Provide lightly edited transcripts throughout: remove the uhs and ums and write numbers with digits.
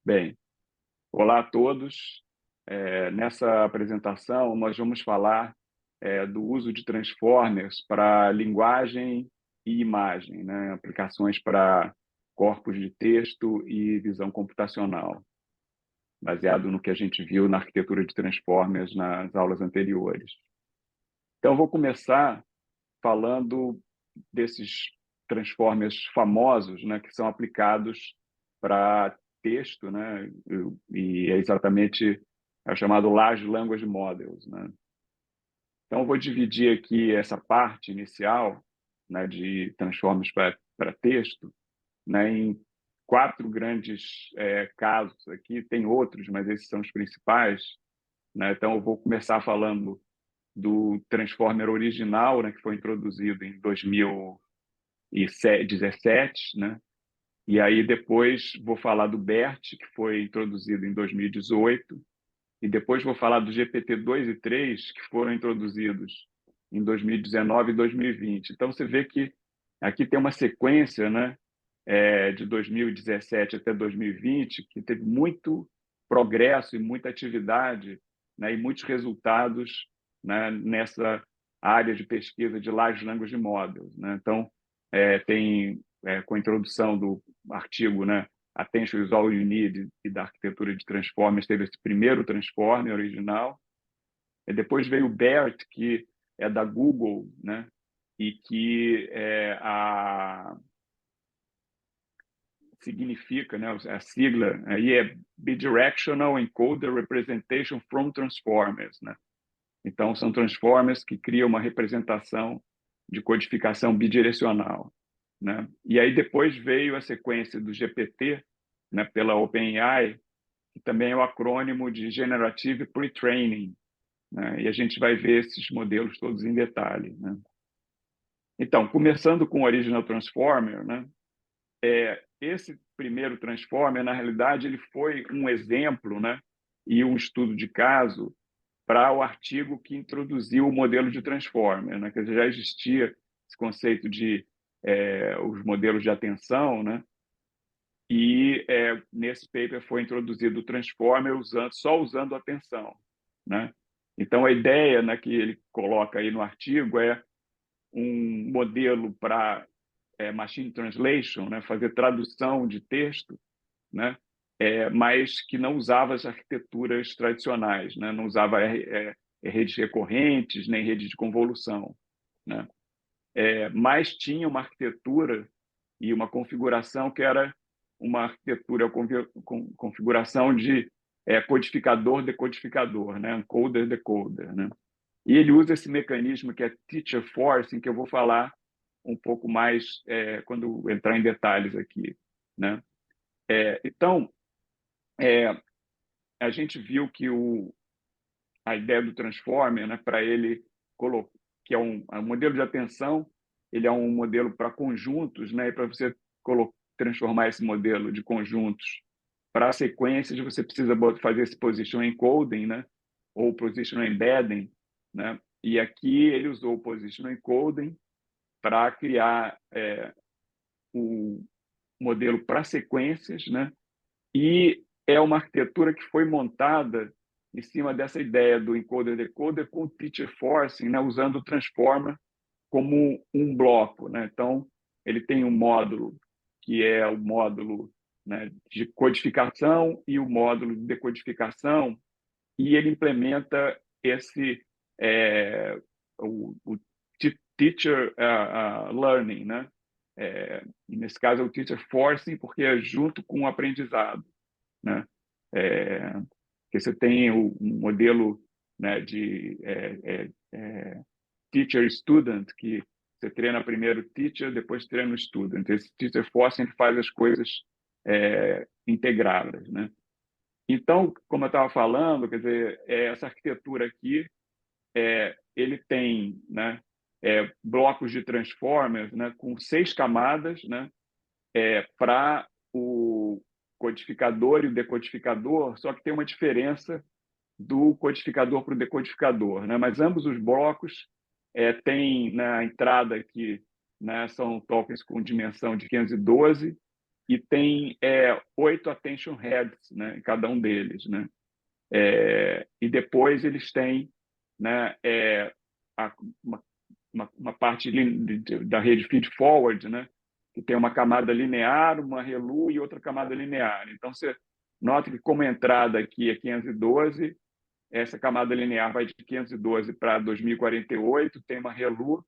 Bem, olá a todos. Nessa apresentação, nós vamos falar do uso de transformers para linguagem e imagem, né? Aplicações para corpos de texto e visão computacional, baseado no que a gente viu na arquitetura de transformers nas aulas anteriores. Então, eu vou começar falando desses transformers famosos, né, que são aplicados para texto, né, e é exatamente o chamado Large Language Models, né? Então, eu vou dividir aqui essa parte inicial, né, de transformers para texto, né, em quatro grandes casos aqui. Tem outros, mas esses são os principais, né? Então, eu vou começar falando do transformer original, né, que foi introduzido em 2017, né? E aí depois vou falar do BERT, que foi introduzido em 2018, e depois vou falar do GPT-2 e 3, que foram introduzidos em 2019 e 2020. Então você vê que aqui tem uma sequência, né, de 2017 até 2020, que teve muito progresso e muita atividade, né, e muitos resultados, né, nessa área de pesquisa de Large Language Models, né? Então, tem, com a introdução do artigo, né, Attention is All You Need, e da arquitetura de transformers, teve esse primeiro transformer original. E depois veio o BERT, que é da Google, né, e que significa, né, a sigla aí é Bidirectional Encoder Representation from Transformers, né? Então, são transformers que criam uma representação de codificação bidirecional, né? E aí depois veio a sequência do GPT, né, pela OpenAI, que também é o acrônimo de Generative Pre-Training, né? E a gente vai ver esses modelos todos em detalhe, né? Então, começando com o Original Transformer, né? Esse primeiro Transformer, na realidade, ele foi um exemplo, né, e um estudo de caso para o artigo que introduziu o modelo de Transformer, né? Quer dizer, já existia esse conceito de os modelos de atenção, né? E nesse paper foi introduzido o Transformer só usando atenção, né? Então, a ideia, né, que ele coloca aí no artigo é um modelo para machine translation, né, fazer tradução de texto, né, mas que não usava as arquiteturas tradicionais, né, não usava redes recorrentes nem redes de convolução, né, mas tinha uma arquitetura e uma configuração que era uma arquitetura, configuração de codificador-decodificador, né, encoder-decoder, né? E ele usa esse mecanismo que é teacher forcing, que eu vou falar um pouco mais quando entrar em detalhes aqui, né? Então, a gente viu que a ideia do transformer, né, para ele que é um modelo de atenção, ele é um modelo para conjuntos, né? E para você transformar esse modelo de conjuntos para sequências, você precisa fazer esse position encoding, né? Ou position embedding, né? E aqui ele usou o position encoding para criar o modelo para sequências, né? E é uma arquitetura que foi montada em cima dessa ideia do encoder-decoder com o teacher forcing, né? Usando o transformer como um bloco, né? Então, ele tem um módulo que é o módulo, né, de codificação e o módulo de decodificação, e ele implementa esse o teacher learning, né? Nesse caso é o teacher forcing, porque é junto com o aprendizado, né? Que você tem um modelo, né, de teacher student, que você treina primeiro teacher, depois treina o student. Esse teacher forcing ele faz as coisas integradas, né? Então, como eu estava falando, quer dizer, essa arquitetura aqui, ele tem, né, blocos de transformers, né, com 6 camadas, né, para o codificador e o decodificador, só que tem uma diferença do codificador para o decodificador, né? Mas ambos os blocos têm na entrada aqui, né, são tokens com dimensão de 512, e tem 8 attention heads, né, em cada um deles, né? E depois eles têm, né, a, uma parte da rede feed-forward, né, que tem uma camada linear, uma ReLU e outra camada linear. Então, você nota que como entrada aqui é 512, essa camada linear vai de 512 para 2048, tem uma ReLU,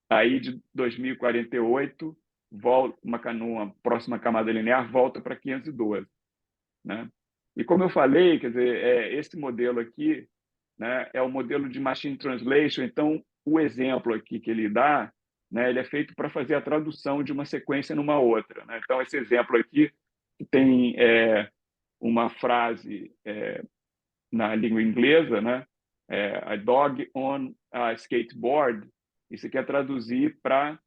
aí de 2048, volta uma próxima camada linear, volta para 512, né? E como eu falei, quer dizer, esse modelo aqui, né, é o modelo de Machine Translation. Então, o exemplo aqui que ele dá, né, ele é feito para fazer a tradução de uma sequência numa outra, né? Então, esse exemplo aqui tem uma frase na língua inglesa, né? A dog on a skateboard. Isso quer traduzir para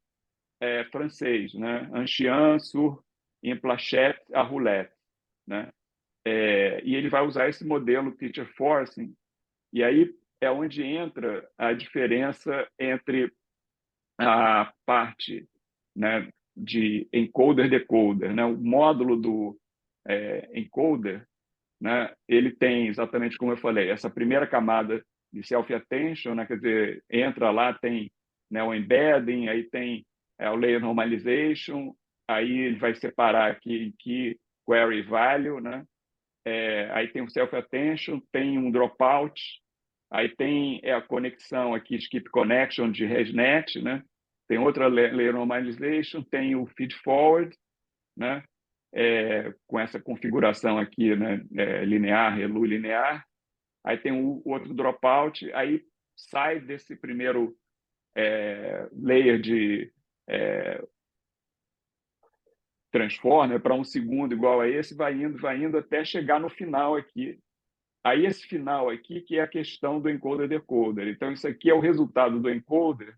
francês, né? Un chien sur une planchette à roulette, né? E ele vai usar esse modelo Teacher Forcing, e aí é onde entra a diferença entre a parte, né, de encoder-decoder, né? O módulo do encoder, né, ele tem, exatamente como eu falei, essa primeira camada de self-attention, né, quer dizer, entra lá, tem, né, o embedding, aí tem o layer normalization, aí ele vai separar aqui em key, query, value, né? Aí tem o self-attention, tem um dropout, aí tem a conexão aqui, skip connection de ResNet, né? Tem outra layer normalization, tem o feed forward, né? Com essa configuração aqui, né? Linear, ReLU linear. Aí tem o outro dropout, aí sai desse primeiro layer de transformer para um segundo igual a esse, vai indo até chegar no final aqui. Aí esse final aqui que é a questão do encoder-decoder. Então isso aqui é o resultado do encoder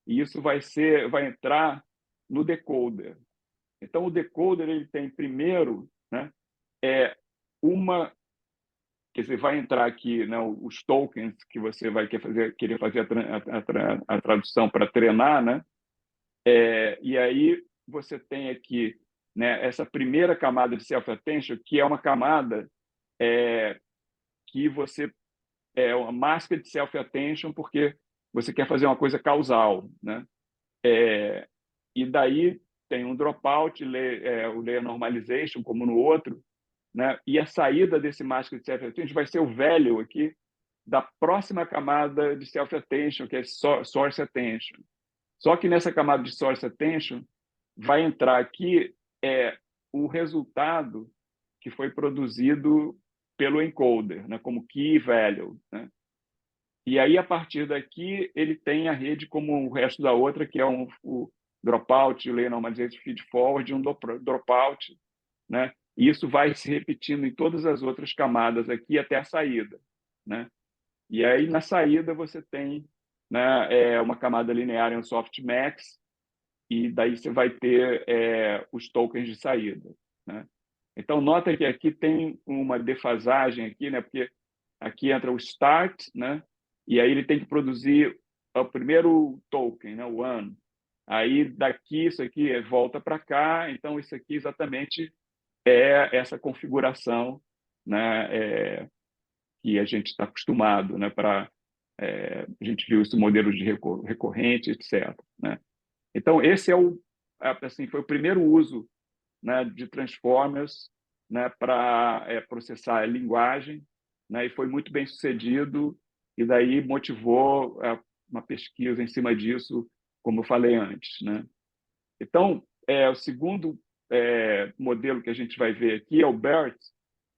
e isso vai entrar no decoder. Então o decoder ele tem primeiro, né, uma que você vai entrar aqui, né, os tokens que você vai querer fazer a tradução para treinar, né? E aí você tem aqui, né, essa primeira camada de self-attention, que é uma camada que você uma máscara de self-attention porque você quer fazer uma coisa causal, né? E daí tem um dropout, o layer normalization, como no outro, né? E a saída desse máscara de self-attention vai ser o value aqui da próxima camada de self-attention, que é source attention. Só que nessa camada de source attention vai entrar aqui o resultado que foi produzido pelo encoder, né, como key value, né? E aí, a partir daqui, ele tem a rede como o resto da outra, que é o dropout, o layer normalization, feed forward, um dropout, né? E isso vai se repetindo em todas as outras camadas aqui até a saída, né? E aí, na saída, você tem, né, uma camada linear em um softmax, e daí você vai ter os tokens de saída, né? Então, nota que aqui tem uma defasagem aqui, né? Porque aqui entra o start, né? E aí ele tem que produzir o primeiro token, né? O one. Aí daqui isso aqui volta para cá. Então isso aqui exatamente é essa configuração, né? Que a gente está acostumado, né? A gente viu esse modelo de recorrente, etc. Né? Então esse assim, foi o primeiro uso, né, de transformers, né, para processar a linguagem, né, e foi muito bem sucedido, e daí motivou uma pesquisa em cima disso, como eu falei antes, né? Então, o segundo modelo que a gente vai ver aqui é o BERT,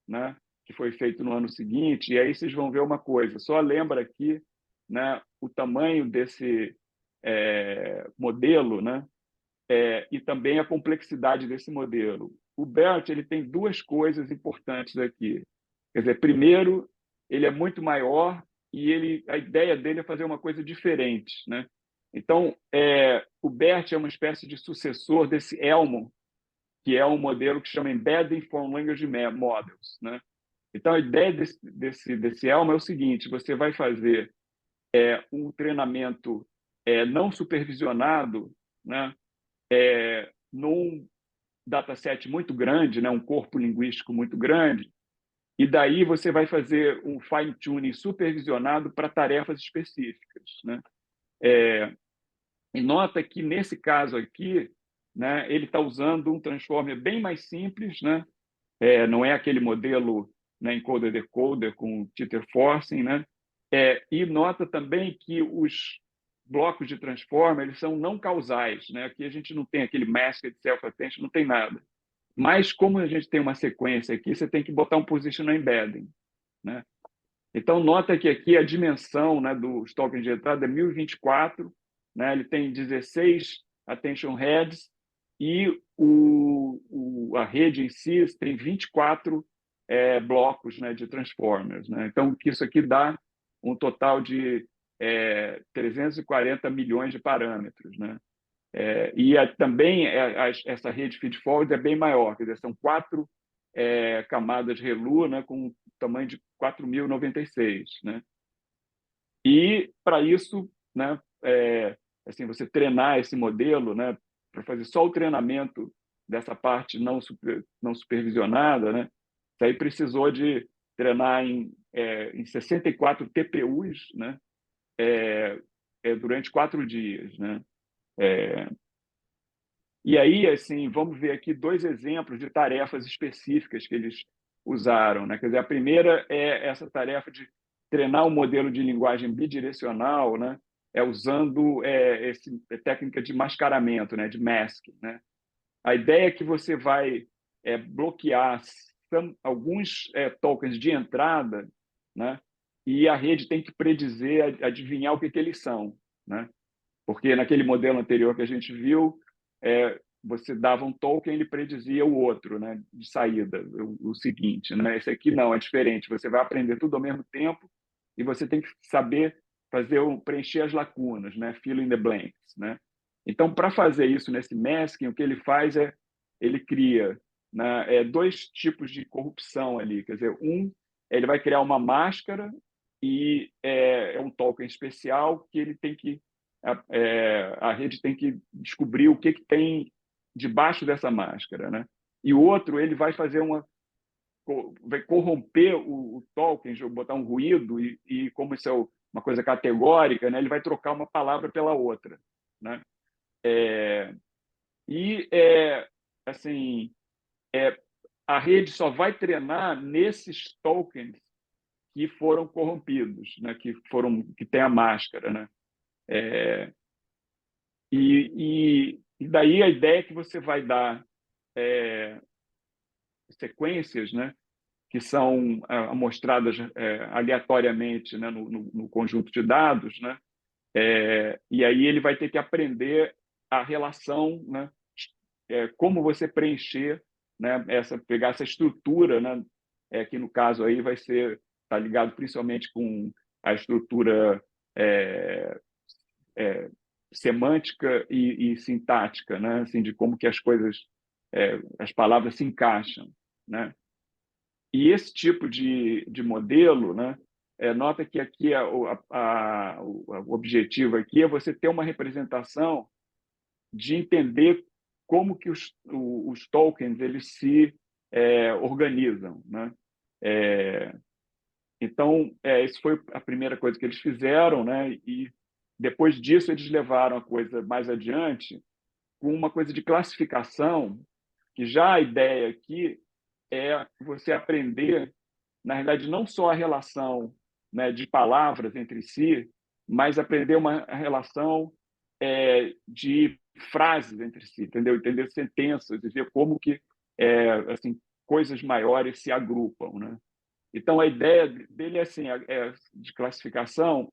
né, que foi feito no ano seguinte, e aí vocês vão ver uma coisa, só lembra aqui, né, o tamanho desse modelo, né, e também a complexidade desse modelo. O BERT ele tem duas coisas importantes aqui. Quer dizer, primeiro, ele é muito maior e a ideia dele é fazer uma coisa diferente, né? Então, o BERT é uma espécie de sucessor desse Elmo, que é um modelo que chama Embedding from Language Models, né? Então, a ideia desse Elmo é o seguinte: você vai fazer um treinamento não supervisionado, né? dataset muito grande, né, um corpo linguístico muito grande, e daí você vai fazer um fine-tuning supervisionado para tarefas específicas, né? E nota que, nesse caso aqui, né, ele está usando um transformer bem mais simples, né? Não é aquele modelo, né, encoder-decoder com tether forcing, né? E nota também que os blocos de transformer eles são não causais, né? Aqui a gente não tem aquele masked self-attention, não tem nada. Mas como a gente tem uma sequência aqui, você tem que botar um positional embedding, né? Então nota que aqui a dimensão, né, dos tokens de entrada é 1024, né? Ele tem 16 attention heads e a rede em si tem 24 blocos, né, de transformers, né? Então que isso aqui dá um total de 340 milhões de parâmetros, né? Também essa rede feed-forward é bem maior, quer dizer, são 4 camadas ReLU, né, com tamanho de 4.096, né? E para isso, né, assim, você treinar esse modelo, né, para fazer só o treinamento dessa parte não supervisionada, né, isso aí precisou de treinar em 64 TPUs, né, durante 4 dias, né? E aí, assim, vamos ver aqui 2 exemplos de tarefas específicas que eles usaram, né? Quer dizer, a primeira é essa tarefa de treinar um modelo de linguagem bidirecional, né? Usando essa técnica de mascaramento, né? De masking, né? A ideia é que você vai bloquear alguns tokens de entrada, né? E a rede tem que predizer, adivinhar o que eles são, né? Porque naquele modelo anterior que a gente viu, você dava um token, ele predizia o outro, né, de saída, o seguinte, né? Esse aqui não, é diferente. Você vai aprender tudo ao mesmo tempo e você tem que saber preencher as lacunas, né? Fill in the blanks, né? Então, para fazer isso nesse masking, o que ele faz ele cria, né, 2 tipos de corrupção ali. Quer dizer, ele vai criar uma máscara e é um token especial que ele tem que a rede tem que descobrir o que tem debaixo dessa máscara, né? E o outro ele vai fazer vai corromper o token, botar um ruído e como isso é uma coisa categórica, né? Ele vai trocar uma palavra pela outra, né? E assim, a rede só vai treinar nesses tokens que foram corrompidos, né? Que tem a máscara, né? E daí a ideia é que você vai dar sequências, né, que são amostradas aleatoriamente, né, no conjunto de dados, né, e aí ele vai ter que aprender a relação, né, como você preencher, né, pegar essa estrutura, né, que no caso aí vai ser tá ligado principalmente com a estrutura semântica e sintática, né? Assim, de como que as coisas, as palavras se encaixam, né? E esse tipo de modelo, né? Nota que aqui o objetivo aqui é você ter uma representação de entender como que os tokens eles se organizam, né? Então, isso foi a primeira coisa que eles fizeram, né? E depois disso eles levaram a coisa mais adiante com uma coisa de classificação, que já a ideia aqui é você aprender, na realidade, não só a relação, né, de palavras entre si, mas aprender uma relação de frases entre si, entendeu? Entender sentenças e ver como que assim coisas maiores se agrupam, né? Então a ideia dele é assim, de classificação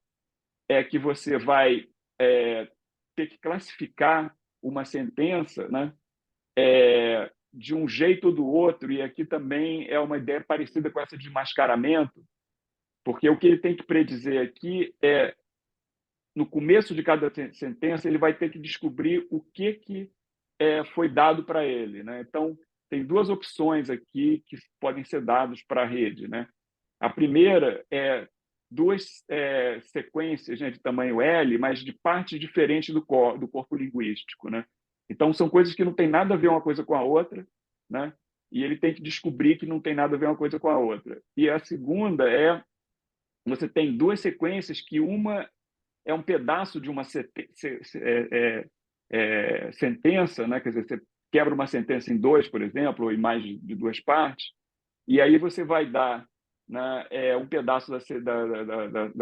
é que você vai ter que classificar uma sentença, né, de um jeito ou do outro, e aqui também é uma ideia parecida com essa de mascaramento, porque o que ele tem que predizer aqui no começo de cada sentença, ele vai ter que descobrir o que foi dado para ele, né? Então, tem 2 opções aqui que podem ser dados para a rede, né? A primeira é 2 sequências, né, de tamanho L, mas de partes diferentes do corpo linguístico, né? Então, são coisas que não têm nada a ver uma coisa com a outra, né? E ele tem que descobrir que não tem nada a ver uma coisa com a outra. E a segunda é, você tem duas sequências que uma é um pedaço de uma sentença, né? Quer dizer, você quebra uma sentença em dois, por exemplo, ou em mais de duas partes, e aí você vai dar, né, um pedaço da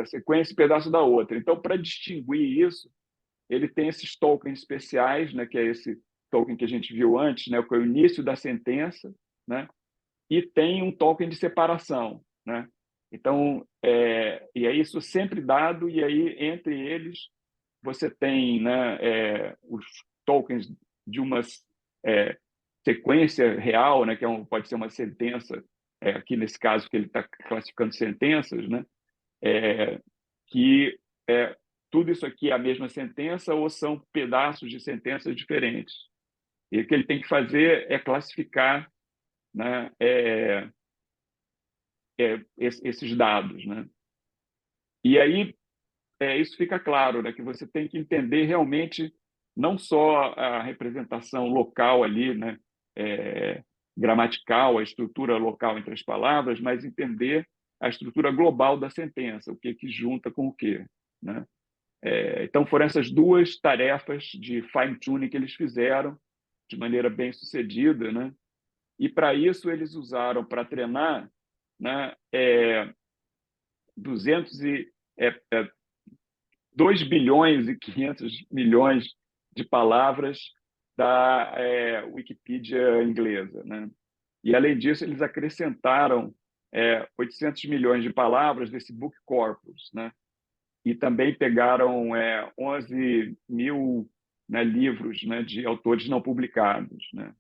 sequência e um pedaço da outra. Então, para distinguir isso, ele tem esses tokens especiais, né, que é esse token que a gente viu antes, né, que é o início da sentença, né, e tem um token de separação, né? Então, e é isso sempre dado, e aí entre eles você tem, né, os tokens de uma é, sequência real, né, que pode ser uma sentença, aqui nesse caso que ele está classificando sentenças, né, que tudo isso aqui é a mesma sentença ou são pedaços de sentenças diferentes. E o que ele tem que fazer é classificar, né, esses dados, né? E aí isso fica claro, né, que você tem que entender realmente não só a representação local ali, né, é, gramatical, a estrutura local entre as palavras, mas entender a estrutura global da sentença, o que junta com o quê, né? Então foram essas duas tarefas de fine tuning que eles fizeram de maneira bem sucedida, né? E para isso eles usaram para treinar, né, 200 2 bilhões e 500 milhões de palavras da Wikipedia inglesa, né? E, além disso, eles acrescentaram 800 milhões de palavras desse book corpus, né? E também pegaram 11 mil, né, livros, né, de autores não publicados, né?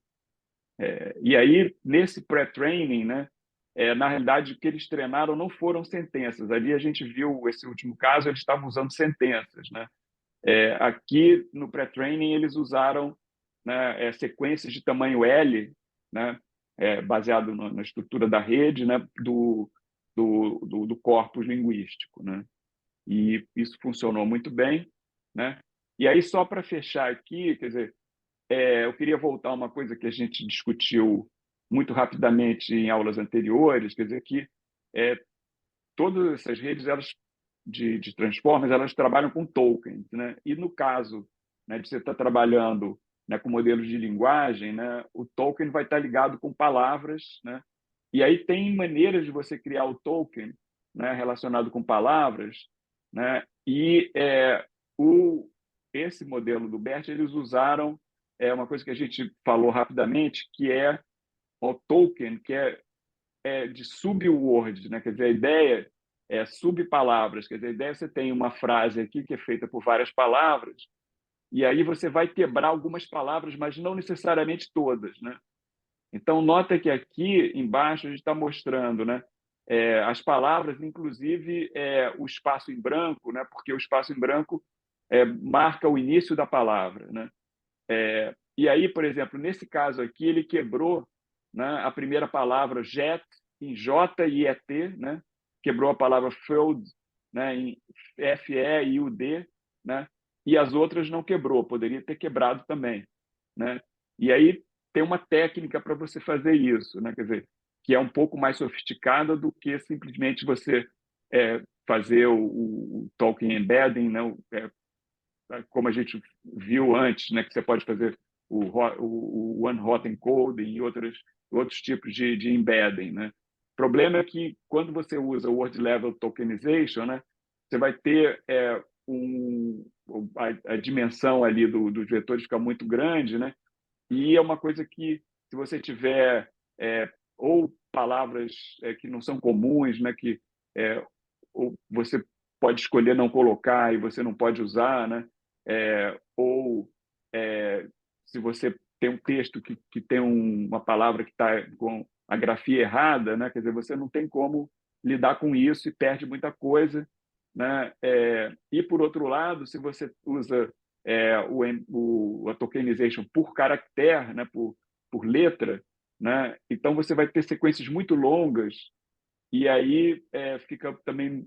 E aí, nesse pré-training, né, na realidade, o que eles treinaram não foram sentenças. Ali a gente viu, esse último caso, eles estavam usando sentenças, né? Aqui, no pré-training, eles usaram, né, sequências de tamanho L, né, baseado na estrutura da rede, né, do corpus linguístico, né? E isso funcionou muito bem, né? E aí, só para fechar aqui, quer dizer, eu queria voltar a uma coisa que a gente discutiu muito rapidamente em aulas anteriores, quer dizer, que todas essas redes elas de transformers elas trabalham com tokens, né? E no caso, né, de você estar trabalhando, né, com modelos de linguagem, né, o token vai estar ligado com palavras, né? E aí tem maneiras de você criar o token, né, relacionado com palavras, né? E esse modelo do BERT eles usaram uma coisa que a gente falou rapidamente, que é o token, que de subword, né? Quer dizer, a ideia é subpalavras, quer dizer, a ideia é você tem uma frase aqui que é feita por várias palavras, e aí você vai quebrar algumas palavras, mas não necessariamente todas, né? Então, nota que aqui embaixo a gente está mostrando, né, as palavras, inclusive o espaço em branco, né, porque o espaço em branco marca o início da palavra, né? E aí, por exemplo, nesse caso aqui, ele quebrou, né, a primeira palavra jet em J e E T, né? Quebrou a palavra field, né, em FEIUD, né? E as outras não quebrou, poderia ter quebrado também, né? E aí tem uma técnica para você fazer isso, né? Quer dizer, que é um pouco mais sofisticada do que simplesmente você fazer o token embedding, né? Como a gente viu antes, né, que você pode fazer o one hot encoding e outros tipos de embedding, né? O problema é que quando você usa o word level tokenization, né, você vai ter a dimensão ali dos vetores fica muito grande, né? E é uma coisa que, se você tiver ou palavras que não são comuns, né, que ou você pode escolher não colocar e você não pode usar, né? Ou se você tem um texto que tem uma palavra que está com a grafia errada, né? Quer dizer, você não tem como lidar com isso e perde muita coisa, né? E por outro lado, se você usa a tokenization por caractere, né? Por letra, né? Então você vai ter sequências muito longas e aí fica também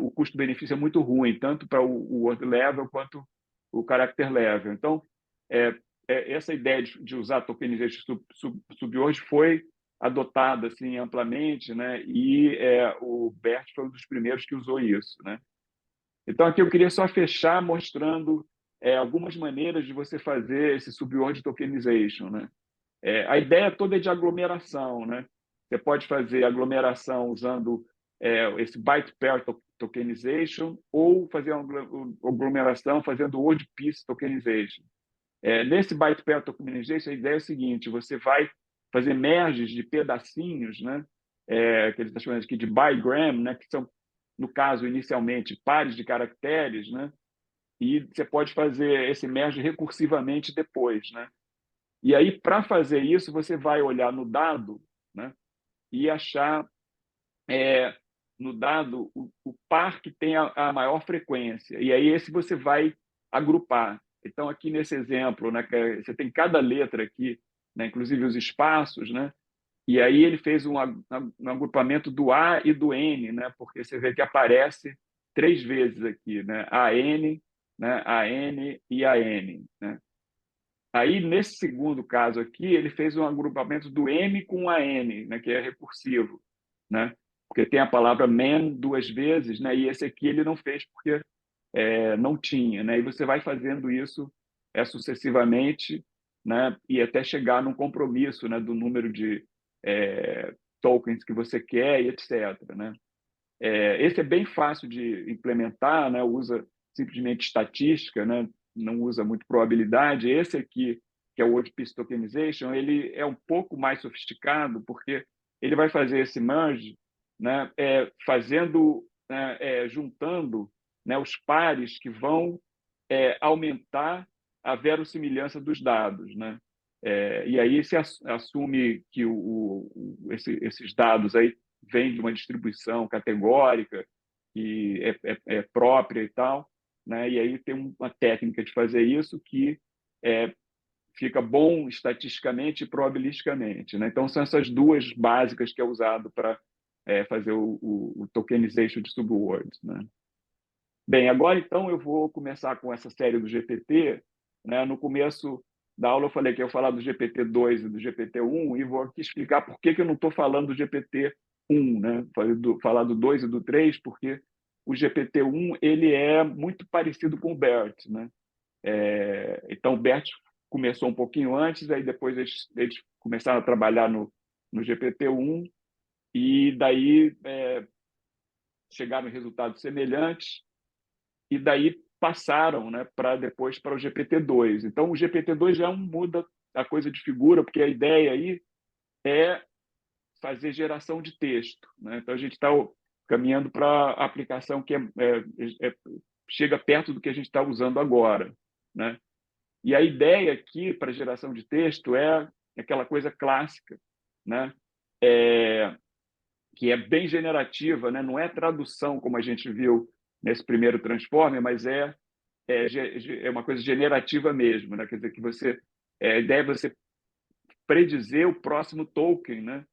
o custo-benefício é muito ruim, tanto para o word level quanto o character level. Então, essa ideia de usar tokenization subword foi adotada assim amplamente, né? E o Bert foi um dos primeiros que usou isso, né? Então aqui eu queria só fechar mostrando algumas maneiras de você fazer esse subword tokenization, né? A ideia toda é de aglomeração, né? Você pode fazer aglomeração usando esse byte pair tokenization ou fazer uma aglomeração fazendo word piece tokenization. Nesse byte pair tokenization, a ideia é o seguinte: você vai fazer merges de pedacinhos, né? Que eles estão chamando aqui de bigram, né? Que são, no caso, inicialmente, pares de caracteres, né? E você pode fazer esse merge recursivamente depois, né? E aí, para fazer isso, você vai olhar no dado, né? E achar no dado o par que tem a maior frequência. E aí esse você vai agrupar. Então, aqui nesse exemplo, né, você tem cada letra aqui, né, inclusive os espaços, né? E aí ele fez um agrupamento do A e do N, né? Porque você vê que aparece 3 vezes aqui, né? AN, né? AN e AN, né? Aí, nesse segundo caso aqui, ele fez um agrupamento do M com a N, né, que é recursivo, né? Porque tem a palavra man 2 vezes, né? E esse aqui ele não fez porque não tinha, né? E você vai fazendo isso sucessivamente, né? E até chegar num compromisso, né? Do número de tokens que você quer e etc, né? Esse é bem fácil de implementar, né? Usa simplesmente estatística, né? Não usa muito probabilidade. Esse aqui, que é o Word Piece Tokenization, ele é um pouco mais sofisticado, porque ele vai fazer esse merge, né? Juntando, né? Os pares que vão aumentar a verossimilhança dos dados, né? E aí se assume que esses dados aí vêm de uma distribuição categórica que é própria e tal, né? E aí tem uma técnica de fazer isso que fica bom estatisticamente e probabilisticamente, né? Então são essas duas básicas que é usado para fazer o tokenization de subwords, né? Bem, agora então eu vou começar com essa série do GPT, né? No começo da aula eu falei que eu ia falar do GPT-2 e do GPT-1 e vou aqui explicar por que eu não estou falando do GPT-1, né? Falar do 2 e do 3, porque o GPT-1 ele é muito parecido com o BERT, né? Então o BERT começou um pouquinho antes, aí depois eles começaram a trabalhar no GPT-1 e daí chegaram em resultados semelhantes e daí passaram, né, para depois para o GPT-2. Então, o GPT-2 já muda a coisa de figura, porque a ideia aí é fazer geração de texto, né? Então, a gente está caminhando para a aplicação que chega perto do que a gente está usando agora, né? E a ideia aqui para geração de texto é aquela coisa clássica, né? Que é bem generativa, né? Não é tradução como a gente viu nesse primeiro Transformer, mas é uma coisa generativa mesmo, né? Quer dizer que a ideia é você predizer o próximo token, né?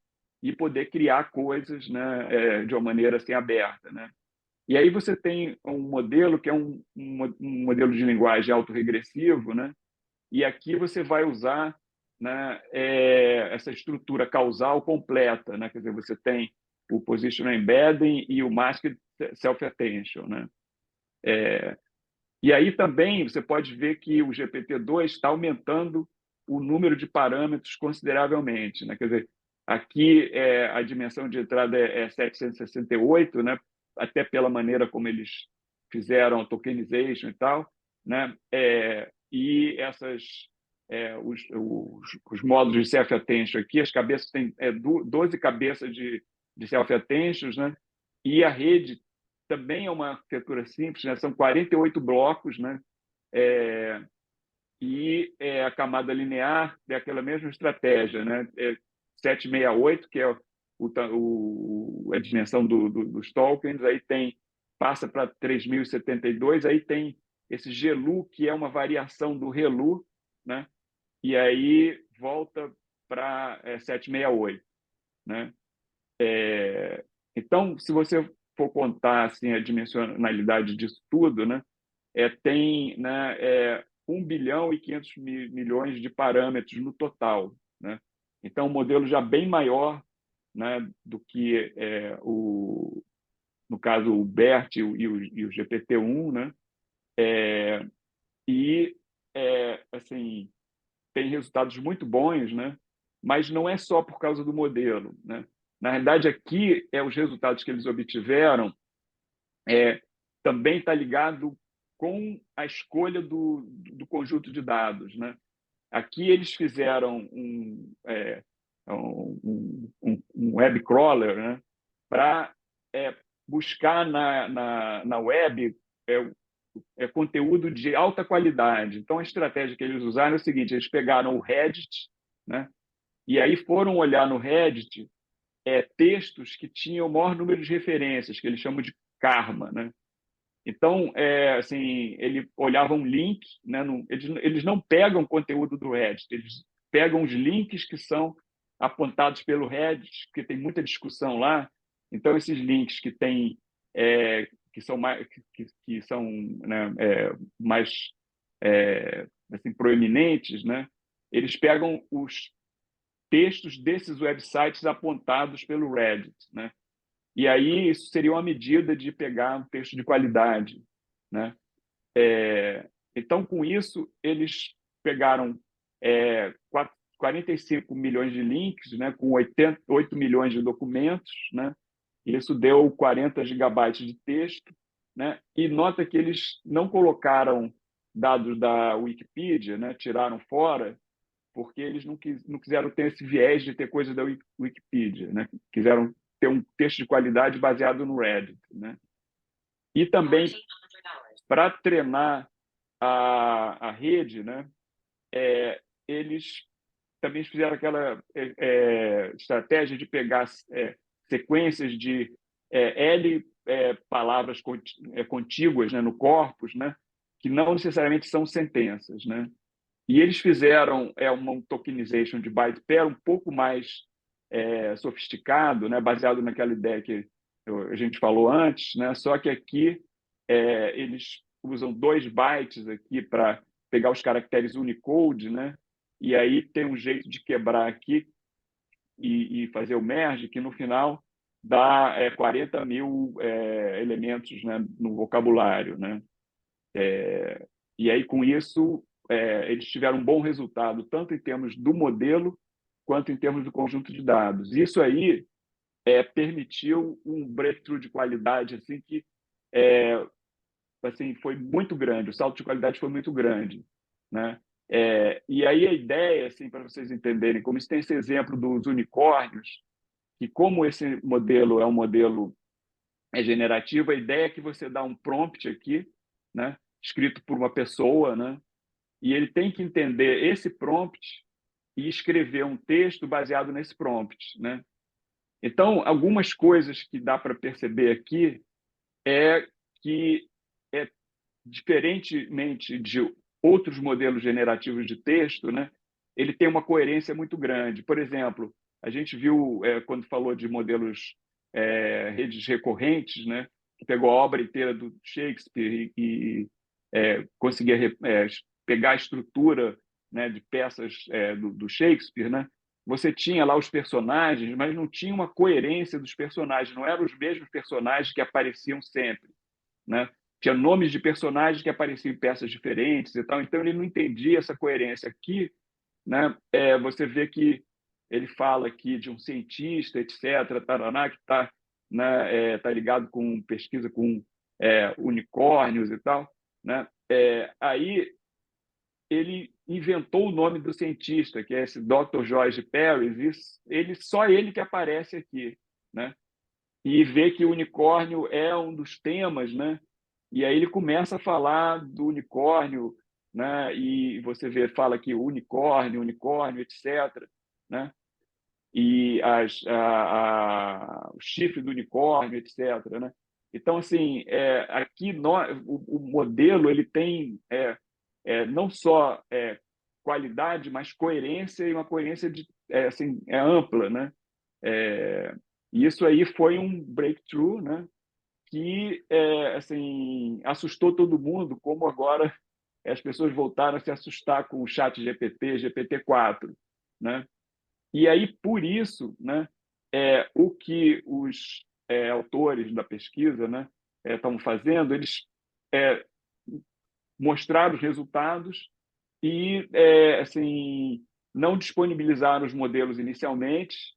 E poder criar coisas, né? De uma maneira assim aberta, né? E aí você tem um modelo que é um modelo de linguagem autorregressivo, né? E aqui você vai usar, né? Essa estrutura causal completa, né? Quer dizer, você tem o positional embedding e o masked self-attention, né? E aí também você pode ver que o GPT-2 está aumentando o número de parâmetros consideravelmente, né? Quer dizer, aqui a dimensão de entrada é 768, né? Até pela maneira como eles fizeram a tokenization e tal, né? E os módulos de self-attention aqui, as cabeças têm 12 cabeças de self-attentions, né? E a rede também é uma arquitetura simples, né? São 48 blocos, né? A camada linear é aquela mesma estratégia, né? 768, que é a dimensão dos tokens, aí passa para 3072, aí tem esse GLU, que é uma variação do ReLU, né? E aí volta para 768, né? Então, se você for contar assim a dimensionalidade disso tudo, né, tem, né, 1 bilhão e 500 milhões de parâmetros no total, né? Então, um modelo já bem maior, né, do que no caso, o BERT e o GPT-1, né? E, assim, tem resultados muito bons, né? Mas não é só por causa do modelo, né? Na realidade, aqui, os resultados que eles obtiveram também está ligado com a escolha do conjunto de dados, né? Aqui eles fizeram um web crawler, né, para buscar na web conteúdo de alta qualidade. Então, a estratégia que eles usaram é o seguinte: eles pegaram o Reddit, né, e aí foram olhar no Reddit textos que tinham o maior número de referências, que eles chamam de karma, né? Então, assim, ele olhava um link, né, eles não pegam conteúdo do Reddit, eles pegam os links que são apontados pelo Reddit, porque tem muita discussão lá. Então, esses links que são mais, que são, né, mais assim, proeminentes, né, eles pegam os textos desses websites apontados pelo Reddit, né? E aí isso seria uma medida de pegar um texto de qualidade, né? Então, com isso, eles pegaram 45 milhões de links, né, com 8 milhões de documentos, né? Isso deu 40 gigabytes de texto, né? E nota que eles não colocaram dados da Wikipedia, né? Tiraram fora, porque eles não quiseram ter esse viés de ter coisa da Wikipedia, né? Quiseram ter um texto de qualidade baseado no Reddit, né? E também, para treinar a rede, né, eles também fizeram aquela estratégia de pegar sequências de L palavras contíguas, né, no corpus, né, que não necessariamente são sentenças, né? E eles fizeram uma tokenization de byte pair um pouco mais sofisticado, né, baseado naquela ideia que a gente falou antes, né? Só que aqui eles usam 2 bytes aqui para pegar os caracteres Unicode, né? E aí tem um jeito de quebrar aqui e fazer o merge, que no final dá 40 mil elementos, né, no vocabulário, né? E aí, com isso, eles tiveram um bom resultado, tanto em termos do modelo, quanto em termos do conjunto de dados. Isso aí permitiu um breakthrough de qualidade assim que assim, foi muito grande, o salto de qualidade foi muito grande, né? E aí a ideia, assim, para vocês entenderem, como isso tem esse exemplo dos unicórnios, que como esse modelo é um modelo generativo, a ideia é que você dá um prompt aqui, né, escrito por uma pessoa, né, e ele tem que entender esse prompt e escrever um texto baseado nesse prompt, né? Então, algumas coisas que dá para perceber aqui é que diferentemente de outros modelos generativos de texto, né, ele tem uma coerência muito grande. Por exemplo, a gente viu, quando falou de modelos, redes recorrentes, né, que pegou a obra inteira do Shakespeare e conseguia pegar a estrutura, né, de peças do Shakespeare, né, você tinha lá os personagens, mas não tinha uma coerência dos personagens, não eram os mesmos personagens que apareciam sempre, né? Tinha nomes de personagens que apareciam em peças diferentes e tal, então ele não entendia essa coerência. Aqui, né, você vê que ele fala aqui de um cientista, etc., taraná, que está, né, tá ligado com pesquisa com unicórnios e tal, né? Aí ele inventou o nome do cientista, que é esse Dr. George Paris, e só ele que aparece aqui, né? E vê que o unicórnio é um dos temas, né? E aí ele começa a falar do unicórnio, né? E você fala que unicórnio, etc., né? E o chifre do unicórnio, etc., né? Então, assim, aqui o modelo ele tem não só qualidade, mas coerência, e uma coerência assim, ampla, né? E isso aí foi um breakthrough, né? Que assim assustou todo mundo, como agora as pessoas voltaram a se assustar com o chat GPT, GPT-4, né? E aí, por isso, né, o que os autores da pesquisa, né, estão fazendo, eles é, mostraram os resultados e assim, não disponibilizaram os modelos inicialmente,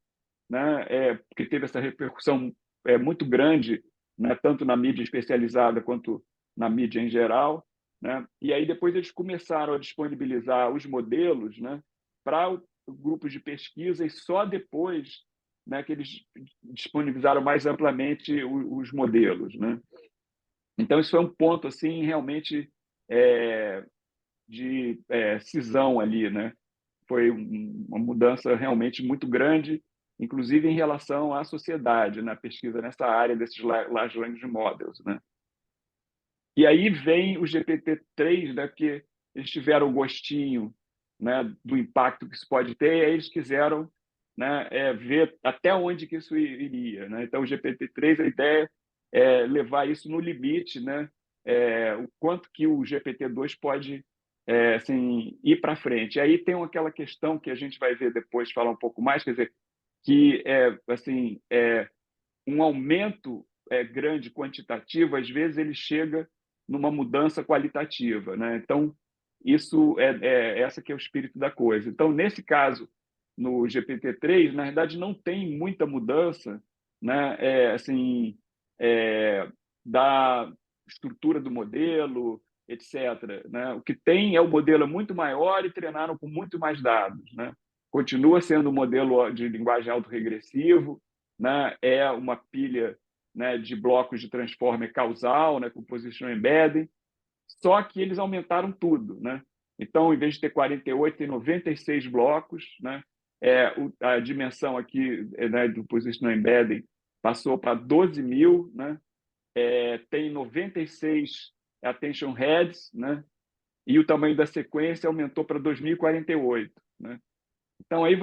né, porque teve essa repercussão muito grande, né, tanto na mídia especializada quanto na mídia em geral, né, e aí depois eles começaram a disponibilizar os modelos, né, para grupos de pesquisa e só depois, né, que eles disponibilizaram mais amplamente os modelos, né. Então isso foi um ponto assim realmente é, de cisão ali, né? Foi uma mudança realmente muito grande, inclusive em relação à sociedade, na pesquisa nessa área desses large language models, né? E aí vem o GPT-3, né, que eles tiveram o gostinho, né, do impacto que isso pode ter, e aí eles quiseram, né, ver até onde que isso iria, né? Então, o GPT-3, a ideia é levar isso no limite, né? O quanto que o GPT-2 pode assim, ir para frente. E aí tem aquela questão que a gente vai ver depois, falar um pouco mais, quer dizer, que assim, um aumento grande quantitativo, às vezes ele chega numa mudança qualitativa, né? Então isso essa que é o espírito da coisa. Então nesse caso no GPT-3, na verdade não tem muita mudança, né? Assim da estrutura do modelo, etc. Né? O que tem é o modelo é muito maior e treinaram com muito mais dados, né? Continua sendo um modelo de linguagem autorregressivo, né? É uma pilha, né, de blocos de transformer causal, né, com position embedding, só que eles aumentaram tudo, né? Então, em vez de ter 48, tem 96 blocos, né? A dimensão aqui, né, do position embedding passou para 12.000, né? Tem 96 attention heads, né? E o tamanho da sequência aumentou para 2048, né? Então, aí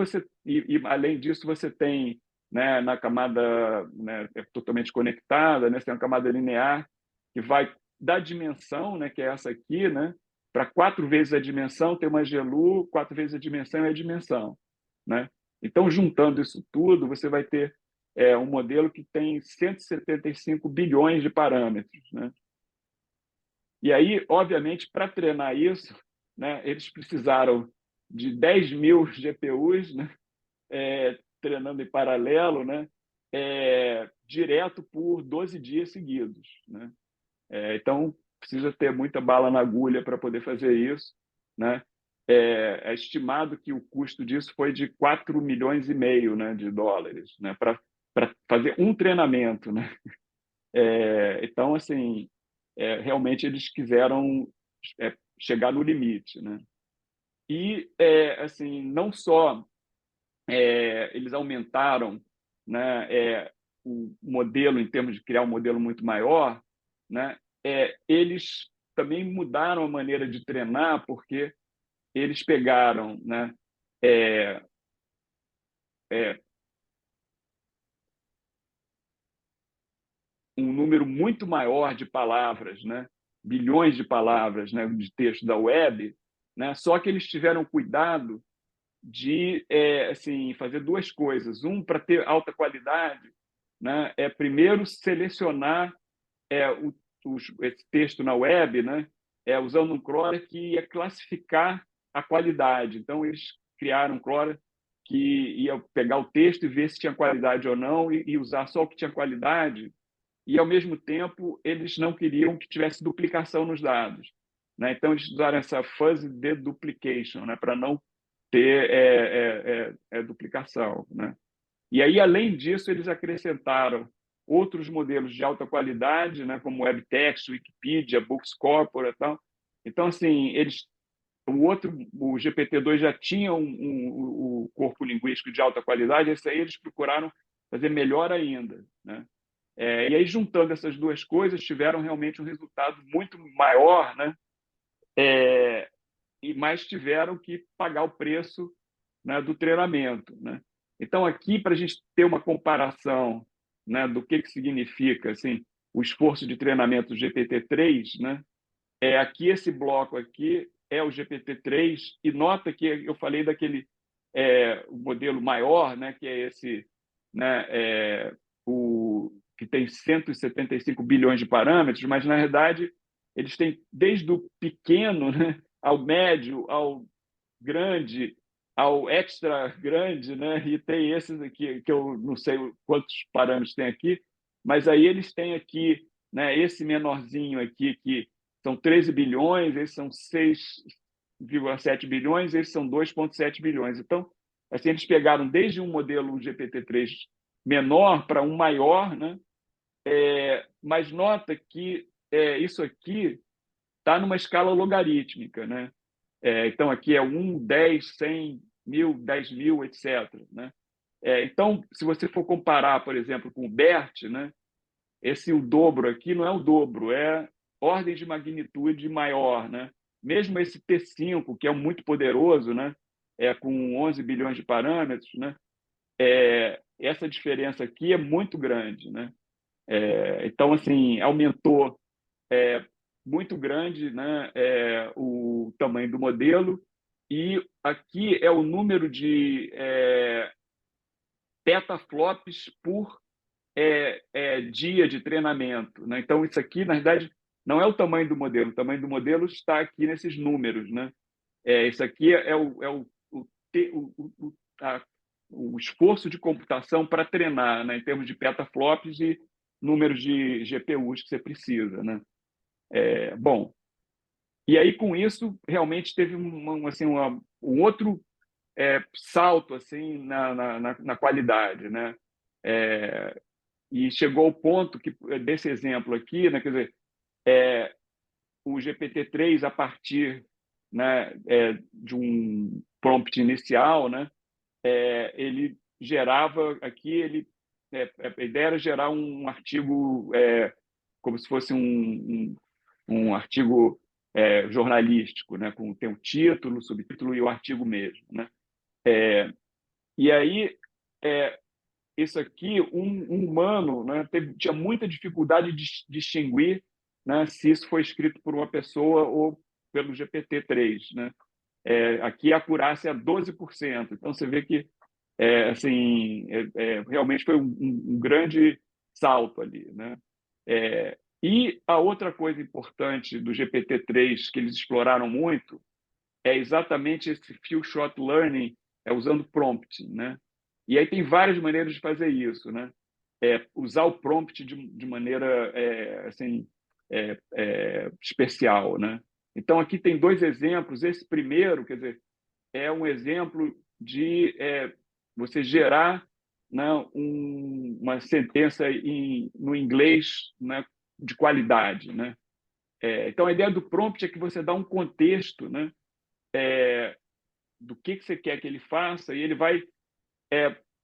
além disso, você tem, né, na camada, né, totalmente conectada, né, você tem uma camada linear que vai da dimensão, né, que é essa aqui, né, para 4 vezes a dimensão, tem uma GLU, 4 vezes a dimensão é a dimensão, né? Então, juntando isso tudo, você vai ter um modelo que tem 175 bilhões de parâmetros, né? E aí, obviamente, para treinar isso, né, eles precisaram de 10.000 GPUs, né, treinando em paralelo, né, direto por 12 dias seguidos, né? Então, precisa ter muita bala na agulha para poder fazer isso, né? É estimado que o custo disso foi de 4,5 milhões, né, de dólares, né, para fazer um treinamento, né? Então, assim, realmente eles quiseram chegar no limite, né? E, assim, não só eles aumentaram, né, o modelo em termos de criar um modelo muito maior, né, eles também mudaram a maneira de treinar, porque eles pegaram, né, é, é, um número muito maior de palavras, né, bilhões de palavras, né, de texto da web, né, só que eles tiveram cuidado de assim, fazer duas coisas. Para ter alta qualidade, né, primeiro selecionar esse texto na web, né, usando um crawler que ia classificar a qualidade. Então, eles criaram um crawler que ia pegar o texto e ver se tinha qualidade ou não e usar só o que tinha qualidade. E, ao mesmo tempo, eles não queriam que tivesse duplicação nos dados, né? Então, eles usaram essa fuzzy deduplication, né, para não ter duplicação, né? E aí, além disso, eles acrescentaram outros modelos de alta qualidade, né, como WebText, Wikipedia, Books Corporate e tal. Então, assim, o GPT-2 já tinha o corpo linguístico de alta qualidade, esse aí eles procuraram fazer melhor ainda, né? E aí, juntando essas duas coisas, tiveram realmente um resultado muito maior, né? Mas tiveram que pagar o preço, né, do treinamento, né? Então, aqui, para a gente ter uma comparação, né, do que significa assim, o esforço de treinamento do GPT-3, né, Aqui, esse bloco aqui é o GPT-3, e nota que eu falei daquele o modelo maior, né, que é esse, né, que tem 175 bilhões de parâmetros, mas, na verdade, eles têm desde o pequeno, né, ao médio, ao grande, ao extra grande, né, e tem esses aqui, que eu não sei quantos parâmetros tem aqui, mas aí eles têm aqui, né, esse menorzinho aqui, que são 13 bilhões, esses são 6,7 bilhões, esses são 2,7 bilhões. Então, assim, eles pegaram desde um modelo GPT-3 menor para um maior, né? Mas nota que isso aqui está numa escala logarítmica, né? Então, aqui é 1, 10, 100, 1000, 10.000, etc. Né? Então, se você for comparar, por exemplo, com o BERT, né? O dobro aqui não é o dobro, é ordem de magnitude maior, né? Mesmo esse T5, que é muito poderoso, né? Com 11 bilhões de parâmetros, né? Essa diferença aqui é muito grande, né? Então, assim, aumentou muito grande, né? O tamanho do modelo, e aqui é o número de petaflops por dia de treinamento, né? Então, isso aqui, na verdade, não é o tamanho do modelo. O tamanho do modelo está aqui nesses números, né? Isso aqui o esforço de computação para treinar, né? Em termos de petaflops e números de GPUs que você precisa, né? Bom, e aí, com isso, realmente teve assim, um outro salto assim na qualidade, né? E chegou ao ponto que, desse exemplo aqui, né, quer dizer, o GPT-3, a partir, né, de um prompt inicial, né, ele gerava aqui, a ideia era gerar um artigo como se fosse um artigo jornalístico, né, tem o título, o subtítulo e o artigo mesmo. Né? E aí, isso aqui, um humano, né, tinha muita dificuldade de distinguir, né, se isso foi escrito por uma pessoa ou pelo GPT-3. Né? Aqui a acurácia é 12%. Então, você vê que assim, realmente foi um grande salto ali. Né? E a outra coisa importante do GPT-3 que eles exploraram muito é exatamente esse few shot learning, usando prompting, né? E aí tem várias maneiras de fazer isso, né? Usar o prompt de maneira assim especial, né? Então aqui tem dois exemplos. Esse primeiro, quer dizer, é um exemplo de você gerar, né, uma sentença no inglês, né, de qualidade, né? Então a ideia do prompt é que você dá um contexto, né, do que você quer que ele faça, e ele vai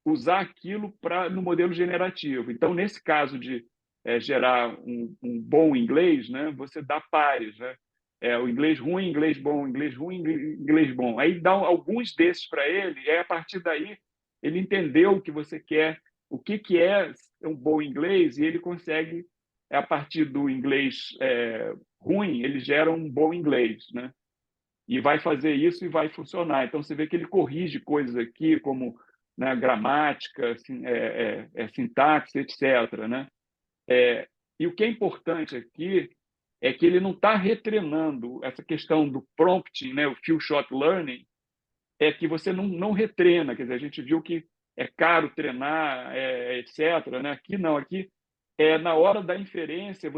usar aquilo no modelo generativo. Então, nesse caso de gerar um bom inglês, né, você dá pares, né? O inglês ruim, inglês bom, inglês ruim, inglês bom. Aí dá alguns desses para ele, e aí, a partir daí ele entendeu o que você quer, o que é um bom inglês, e ele consegue, a partir do inglês ruim, ele gera um bom inglês, né? E vai fazer isso e vai funcionar. Então, você vê que ele corrige coisas aqui, como, né, gramática, assim, sintaxe, etc. Né? E o que é importante aqui é que ele não está retreinando essa questão do prompting, né, o few shot learning, é que você não retrena. Quer dizer, a gente viu que é caro treinar, etc. Né? Aqui não, aqui na hora da inferência,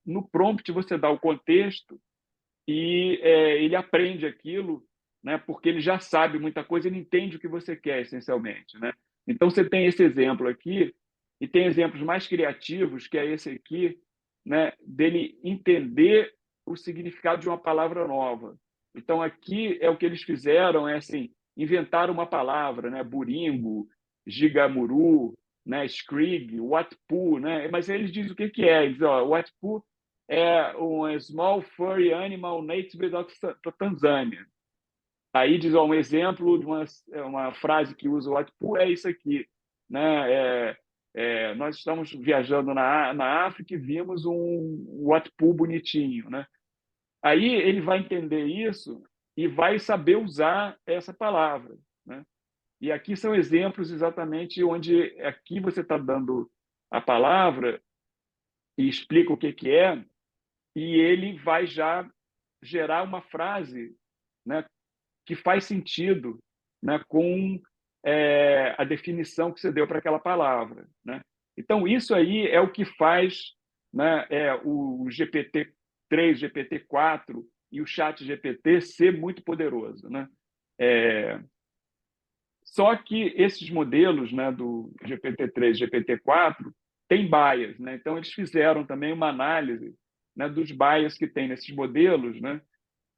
no prompt você dá o contexto e ele aprende aquilo, né, porque ele já sabe muita coisa, ele entende o que você quer, essencialmente. Né? Então, você tem esse exemplo aqui, e tem exemplos mais criativos, que é esse aqui, né, dele entender o significado de uma palavra nova. Então, aqui é o que eles fizeram, assim, inventaram uma palavra, né, burimbo, gigamuru, né, skrig, watpu, né? Mas eles dizem o que é. Eles dizem, ó, watpu é um small furry animal native da Tanzânia. Aí diz, ó, um exemplo de uma frase que usa o Watpu é isso aqui, né? Nós estamos viajando na África e vimos um Watpu bonitinho, né? Aí ele vai entender isso e vai saber usar essa palavra, né? E aqui são exemplos exatamente onde aqui você está dando a palavra e explica o que que é, e ele vai já gerar uma frase, né, que faz sentido, né, com a definição que você deu para aquela palavra, né? Então, isso aí é o que faz, né, o GPT-3, GPT-4 e o chat GPT ser muito poderoso, né? É, Só que esses modelos, né, do GPT-3, GPT-4, têm bias, né? Então, eles fizeram também uma análise, né, dos bias que tem nesses modelos, né?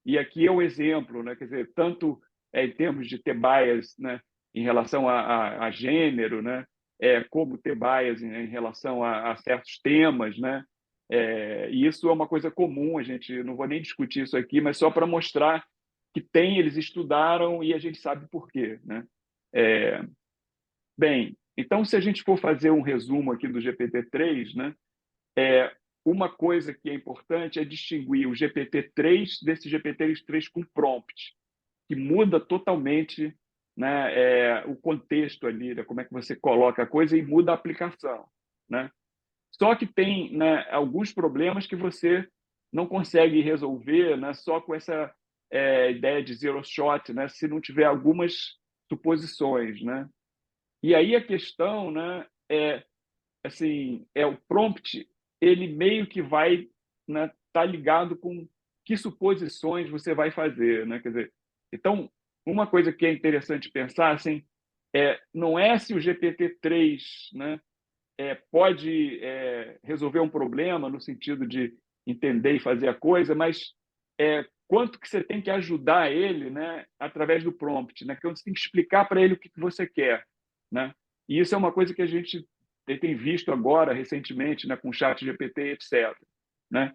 E aqui é um exemplo, né? Quer dizer, tanto em termos de ter bias, né, em relação a gênero, né, como ter bias em relação a certos temas, né? E isso é uma coisa comum, a gente não vou nem discutir isso aqui, mas só para mostrar que tem, eles estudaram e a gente sabe por quê, né? É, Bem, então, se a gente for fazer um resumo aqui do GPT-3, né, uma coisa que é importante é distinguir o GPT-3 desse GPT-3 com prompt, que muda totalmente, né, o contexto ali, né, como é que você coloca a coisa e muda a aplicação, né? Só que tem, né, alguns problemas que você não consegue resolver, né, só com essa ideia de zero shot, né, se não tiver algumas suposições, né? E aí a questão, né, assim, o prompt, ele meio que vai, né, tá ligado com que suposições você vai fazer, né? Quer dizer, então, uma coisa que é interessante pensar, assim, não é se o GPT-3, né, pode resolver um problema no sentido de entender e fazer a coisa, mas quanto que você tem que ajudar ele, né, através do prompt, né? Que você tem que explicar para ele o que você quer, né? E isso é uma coisa que a gente tem visto agora recentemente, né, com o chat GPT, etc., né?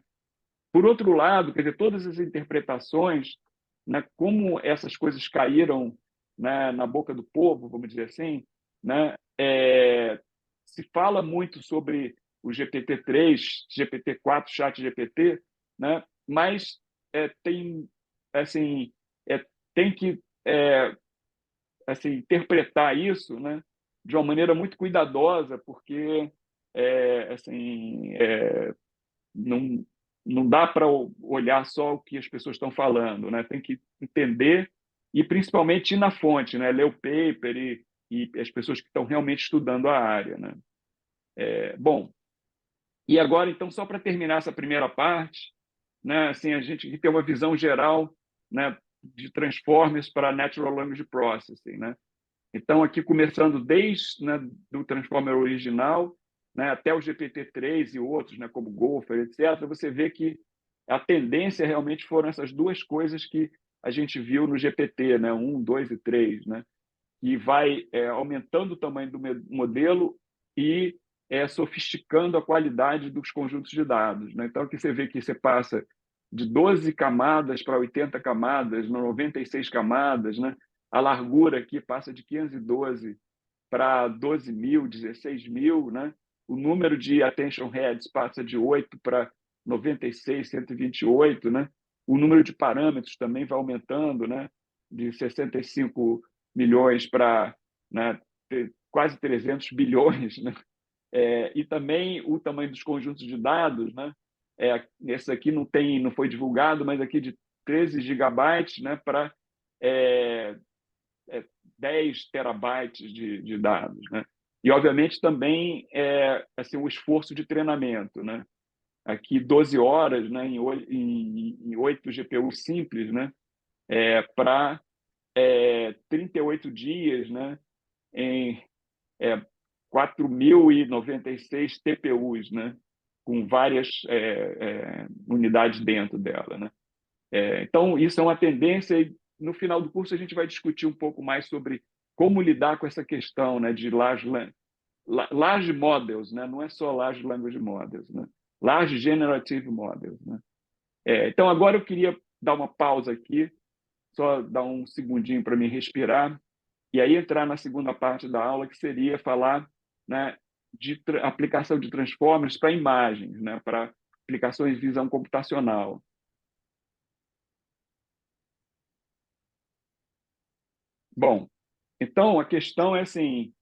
Por outro lado, quer dizer, todas as interpretações, né, como essas coisas caíram, né, na boca do povo, vamos dizer assim, né, se fala muito sobre o GPT-3, GPT-4, Chat GPT, né, mas tem, assim, tem que assim, interpretar isso, né, de uma maneira muito cuidadosa, porque assim, não, não dá para olhar só o que as pessoas estão falando, né? Tem que entender e principalmente ir na fonte, né? Ler o paper e as pessoas que estão realmente estudando a área, né? Bom, e agora então só para terminar essa primeira parte, né? Assim, a gente tem uma visão geral, né, de Transformers para Natural Language Processing, né? Então, aqui começando desde, né, do Transformer original, né, até o GPT-3 e outros, né, como Gopher, etc., você vê que a tendência realmente foram essas duas coisas que a gente viu no GPT, né, 1, 2 e 3, né, que vai aumentando o tamanho do modelo e sofisticando a qualidade dos conjuntos de dados, né? Então, aqui você vê que você passa de 12 camadas para 80 camadas, 96 camadas, né? A largura aqui passa de 512 para 12.000, 16.000, né? O número de attention heads passa de 8 para 96, 128, né? O número de parâmetros também vai aumentando, né? De 65 milhões para, né, quase 300 bilhões, né? E também o tamanho dos conjuntos de dados, né? Esse aqui não foi divulgado, mas aqui de 13 gigabytes, né, para é, 10 terabytes de dados, né? E, obviamente, também assim, o esforço de treinamento, né? Aqui 12 horas, né, em 8 GPUs simples, né, para 38 dias, né, em 4.096 TPUs, né, com várias unidades dentro dela, né? Então, isso é uma tendência e no final do curso a gente vai discutir um pouco mais sobre como lidar com essa questão, né, de large models, né? Não é só large language models, né? Large generative models, né? Então, agora eu queria dar uma pausa aqui, só dar um segundinho para me respirar e aí entrar na segunda parte da aula, que seria falar, né, de aplicação de transformers para imagens, né, para aplicações de visão computacional. Bom, então a questão é assim,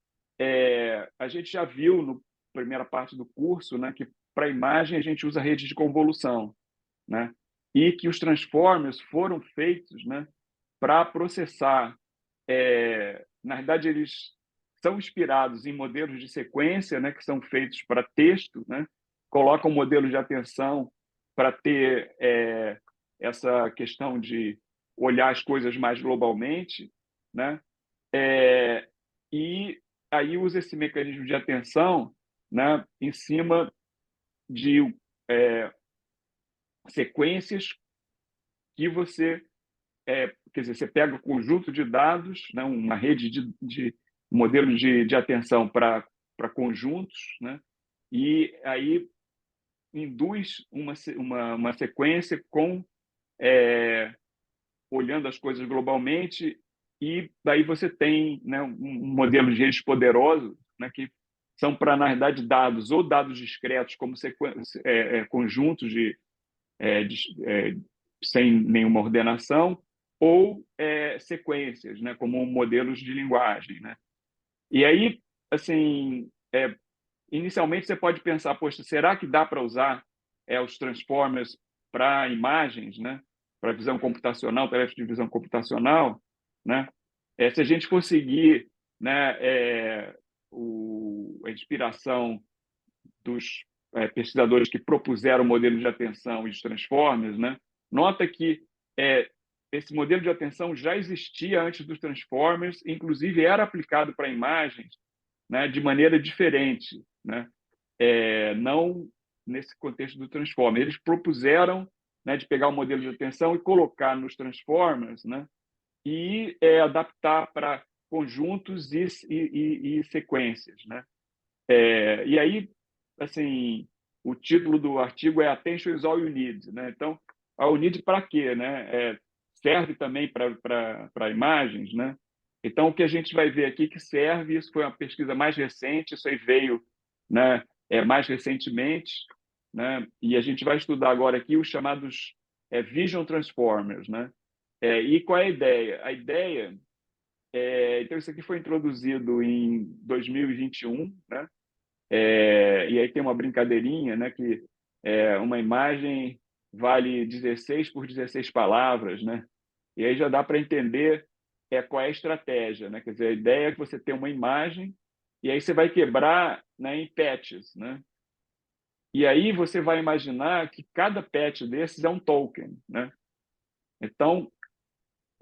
a gente já viu na primeira parte do curso, né, que para imagem a gente usa rede de convolução, né, e que os transformers foram feitos, né, para processar. Na verdade, eles são inspirados em modelos de sequência, né, que são feitos para texto, né, colocam modelos de atenção para ter essa questão de olhar as coisas mais globalmente, né, e aí usa esse mecanismo de atenção, né, em cima de sequências que você quer dizer, você pega o conjunto de dados, né, uma rede de modelos de atenção para conjuntos, né, e aí induz uma sequência com olhando as coisas globalmente, e daí você tem, né, um modelo de redes poderoso, né, que são para, na verdade, dados, ou dados discretos, como conjuntos sem nenhuma ordenação, ou sequências, né, como modelos de linguagem, né? E aí, assim, inicialmente você pode pensar, poxa, será que dá para usar os transformers para imagens, né? Para visão computacional, tarefa de visão computacional, né? Se a gente conseguir, né, a inspiração dos pesquisadores que propuseram o modelo de atenção e os transformers, né? Nota que esse modelo de atenção já existia antes dos transformers, inclusive era aplicado para imagens, né, de maneira diferente, né? Não nesse contexto do transformer. Eles propuseram, né, de pegar o modelo de atenção e colocar nos transformers, né, e adaptar para conjuntos e sequências, né? E aí, assim, o título do artigo é Attention is all you need, né? Então, all you need para quê, né? Serve também para imagens, né? Então, o que a gente vai ver aqui que serve, isso foi uma pesquisa mais recente, isso aí veio, né, mais recentemente, né? E a gente vai estudar agora aqui os chamados Vision Transformers, né? E qual é a ideia? A ideia então, isso aqui foi introduzido em 2021, né? E aí tem uma brincadeirinha, né, que uma imagem vale 16 por 16 palavras, né? E aí já dá para entender qual é a estratégia, né? Quer dizer, a ideia é que você tem uma imagem e aí você vai quebrar, né, em patches, né? E aí você vai imaginar que cada patch desses é um token, né? Então,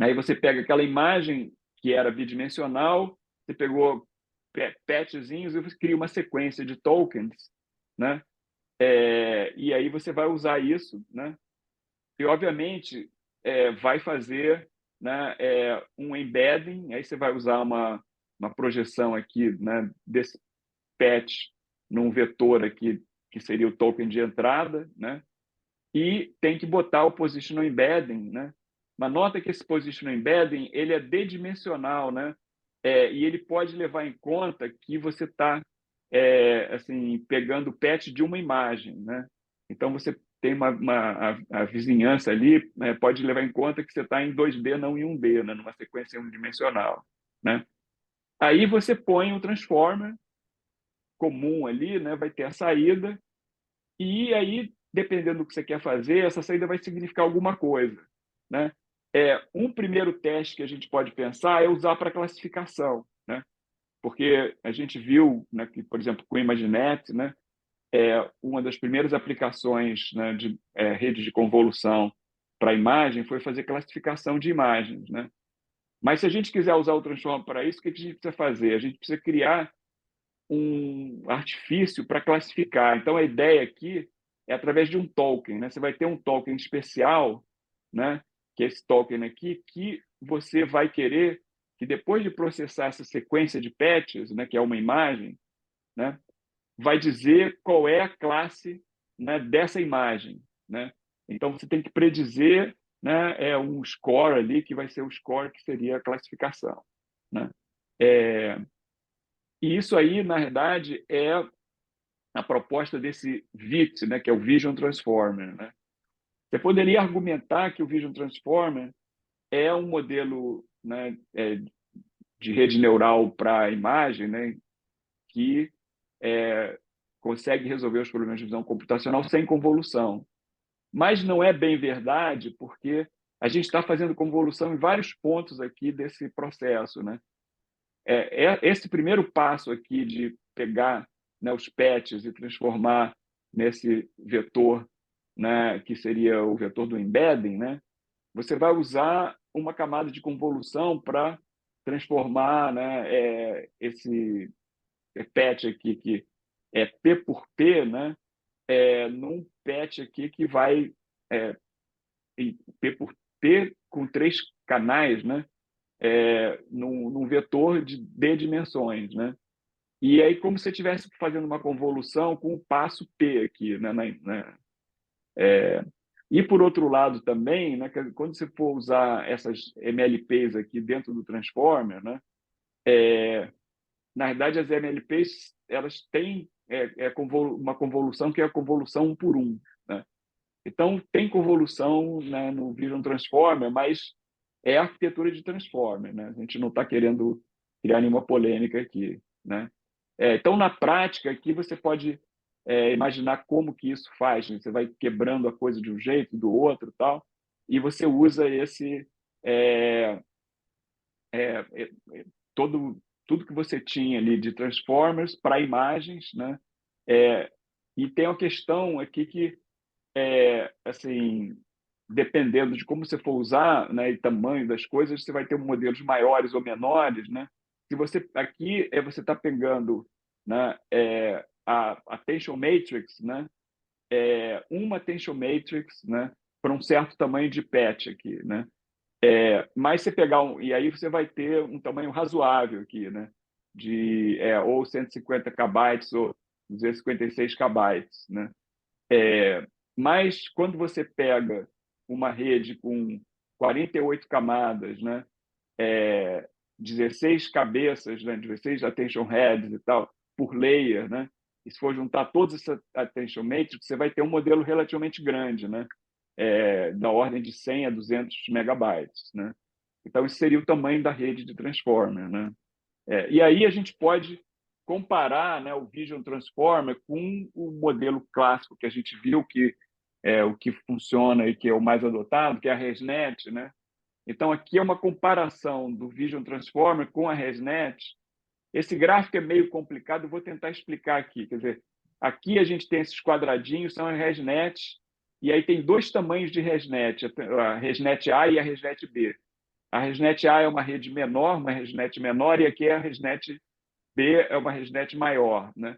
aí você pega aquela imagem que era bidimensional, você pegou patchzinhos e você cria uma sequência de tokens, né? E aí você vai usar isso, né? E obviamente vai fazer, né, um embedding. Aí você vai usar uma projeção aqui, né, desse patch num vetor aqui que seria o token de entrada, né? E tem que botar o positional embedding, né? Mas nota que esse positional embedding ele é d-dimensional, né? E ele pode levar em conta que você está assim pegando o patch de uma imagem, né? Então você tem a vizinhança ali, né, pode levar em conta que você está em 2D, não em 1D, né? Numa sequência unidimensional, né? Aí você põe um transformer comum ali, né? Vai ter a saída e aí, dependendo do que você quer fazer, essa saída vai significar alguma coisa, né? Um primeiro teste que a gente pode pensar é usar para classificação, né? Porque a gente viu, né, que, por exemplo, com o ImageNet, né, uma das primeiras aplicações, né, de redes de convolução para imagem foi fazer classificação de imagens, né? Mas se a gente quiser usar o Transformer para isso, o que a gente precisa fazer? A gente precisa criar um artifício para classificar. Então, a ideia aqui é através de um token, né? Você vai ter um token especial, né? Que é esse token aqui, que você vai querer que depois de processar essa sequência de patches, né? Que é uma imagem, né? Vai dizer qual é a classe, né? Dessa imagem, né? Então, você tem que predizer, né? Um score ali que vai ser o score que seria a classificação, né? É, e isso aí, na verdade, é a proposta desse VIT, né, que é o Vision Transformer, né? Você poderia argumentar que o Vision Transformer é um modelo, né, de rede neural para a imagem, né, que consegue resolver os problemas de visão computacional sem convolução. Mas não é bem verdade, porque a gente está fazendo convolução em vários pontos aqui desse processo, né? Esse primeiro passo aqui de pegar, né, os patches e transformar nesse vetor, né, que seria o vetor do embedding, né? Você vai usar uma camada de convolução para transformar, né, esse patch aqui, que é P por P, né, num patch aqui que vai em P por P com 3 canais, né, num vetor de D dimensões, né? E aí, como se você estivesse fazendo uma convolução com o passo P aqui, né? E, por outro lado, também, né, quando você for usar essas MLPs aqui dentro do Transformer, né, na verdade, as MLPs elas têm uma convolução que é a convolução 1 por 1. Né? Então, tem convolução, né, no Vision Transformer, mas é arquitetura de Transformer. Né? A gente não está querendo criar nenhuma polêmica aqui. Né? Então, na prática, aqui você pode imaginar como que isso faz. Né? Você vai quebrando a coisa de um jeito, do outro, tal, e você usa esse é, é, é, tudo que você tinha ali de Transformers para imagens, né? E tem uma questão aqui que assim, dependendo de como você for usar, né, e tamanho das coisas, você vai ter modelos maiores ou menores, né? Se você aqui você está pegando, né, a attention matrix, né, uma attention matrix, né, para um certo tamanho de patch aqui, né? Mas você pegar e aí você vai ter um tamanho razoável aqui, né? De ou 150 KB ou 256 KB, né? Mas quando você pega uma rede com 48 camadas, né? 16 cabeças, né? 16 attention heads e tal, por layer, né? E se for juntar todos esses attention matrix, você vai ter um modelo relativamente grande, né? Da ordem de 100 a 200 megabytes, né? Então, esse seria o tamanho da rede de Transformer. Né? E aí a gente pode comparar, né, o Vision Transformer com o modelo clássico que a gente viu, que é o que funciona e que é o mais adotado, que é a ResNet. Né? Então, aqui é uma comparação do Vision Transformer com a ResNet. Esse gráfico é meio complicado, eu vou tentar explicar aqui. Quer dizer, aqui a gente tem esses quadradinhos, são as ResNet, e aí tem 2 tamanhos de ResNet, a ResNet A e a ResNet B. A ResNet A é uma rede menor, uma ResNet menor, e aqui a ResNet B é uma ResNet maior. Né?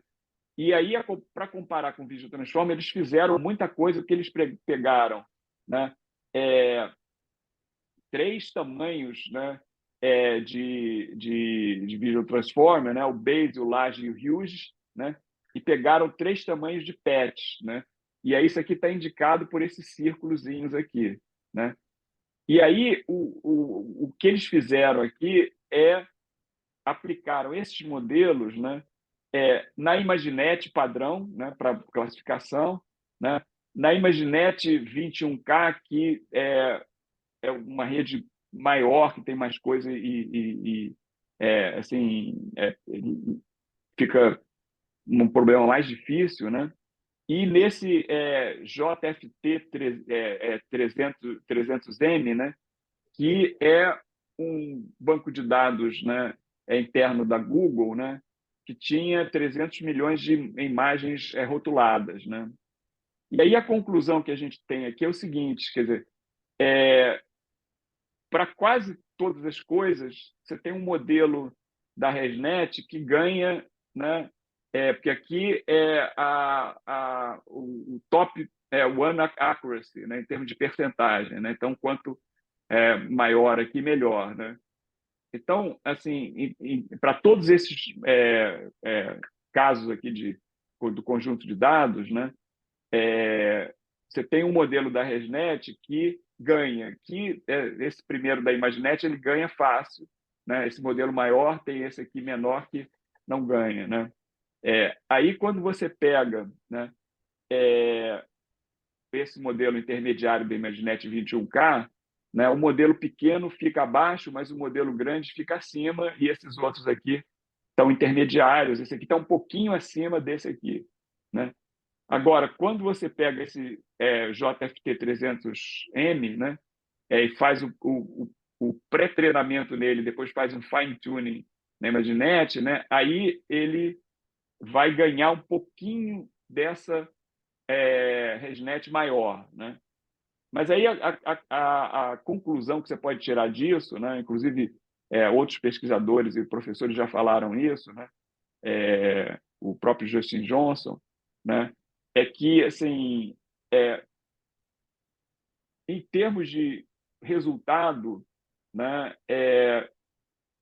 E aí, para comparar com o Video Transformer, eles fizeram muita coisa que eles pegaram, né? 3 tamanhos, né? De Video Transformer, né? O Base, o Large e o Huge, né? E pegaram 3 tamanhos de patch. Né? E aí, isso aqui está indicado por esses círculozinhos aqui. Né? E aí, o que eles fizeram aqui aplicaram esses modelos, né, na Imaginet padrão, né, para classificação, né, na Imaginet 21K, que é uma rede maior, que tem mais coisa assim, fica um problema mais difícil, né? E nesse JFT 300M, né, que é um banco de dados, né, interno da Google, né, que tinha 300 milhões de imagens rotuladas. Né? E aí a conclusão que a gente tem aqui é o seguinte, quer dizer, para quase todas as coisas, você tem um modelo da ResNet que ganha, né, porque aqui o top one accuracy, né, em termos de percentagem. Né? Então, quanto maior aqui, melhor. Né? Então, assim, para todos esses casos aqui do conjunto de dados, né, você tem um modelo da ResNet que ganha, que esse primeiro da Imaginet ele ganha fácil, né? Esse modelo maior tem esse aqui menor que não ganha, né? Aí quando você pega, né, esse modelo intermediário da Imaginet 21K, né? O modelo pequeno fica abaixo, mas o modelo grande fica acima, e esses outros aqui estão intermediários. Esse aqui está um pouquinho acima desse aqui, né? Agora, quando você pega esse JFT300M, né, e faz o pré-treinamento nele, depois faz um fine-tuning na ImageNet, né, aí ele vai ganhar um pouquinho dessa ResNet maior, né? Mas aí a conclusão que você pode tirar disso, né, inclusive outros pesquisadores e professores já falaram isso, né, o próprio Justin Johnson, né, é que, assim, em termos de resultado, né,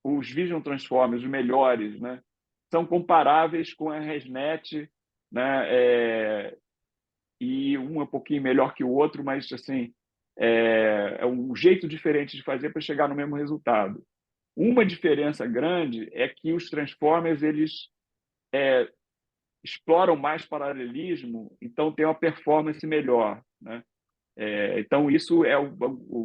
os Vision Transformers, os melhores, né, são comparáveis com a ResNet, né, e um é um pouquinho melhor que o outro, mas assim é um jeito diferente de fazer para chegar no mesmo resultado. Uma diferença grande é que os Transformers eles exploram mais paralelismo, então tem uma performance melhor, né? Então isso é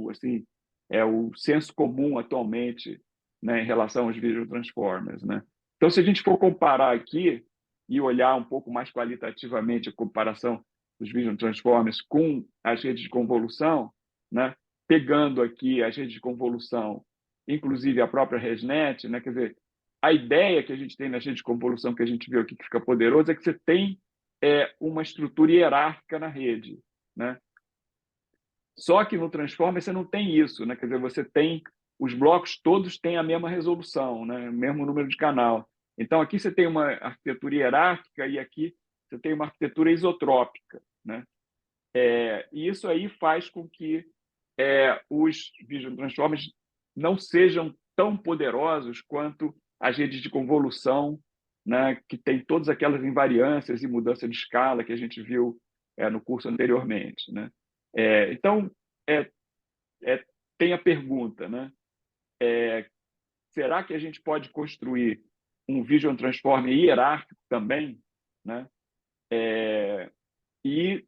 assim é o senso comum atualmente, né, em relação aos Video Transformers, né? Então se a gente for comparar aqui e olhar um pouco mais qualitativamente a comparação dos Vision Transformers com as redes de convolução, né? Pegando aqui as redes de convolução, inclusive a própria ResNet, né? Quer dizer, a ideia que a gente tem nas redes de convolução que a gente viu aqui que fica poderoso é que você tem uma estrutura hierárquica na rede, né? Só que no Transformer você não tem isso, né? Quer dizer, você tem os blocos todos têm a mesma resolução, né? O mesmo número de canal. Então aqui você tem uma arquitetura hierárquica e aqui você tem uma arquitetura isotrópica, né? E isso aí faz com que os Vision Transformers não sejam tão poderosos quanto as redes de convolução, né? Que tem todas aquelas invariâncias e mudança de escala que a gente viu no curso anteriormente, né? Então é, é, tem a pergunta, né? Será que a gente pode construir um Vision Transformer hierárquico também, né? E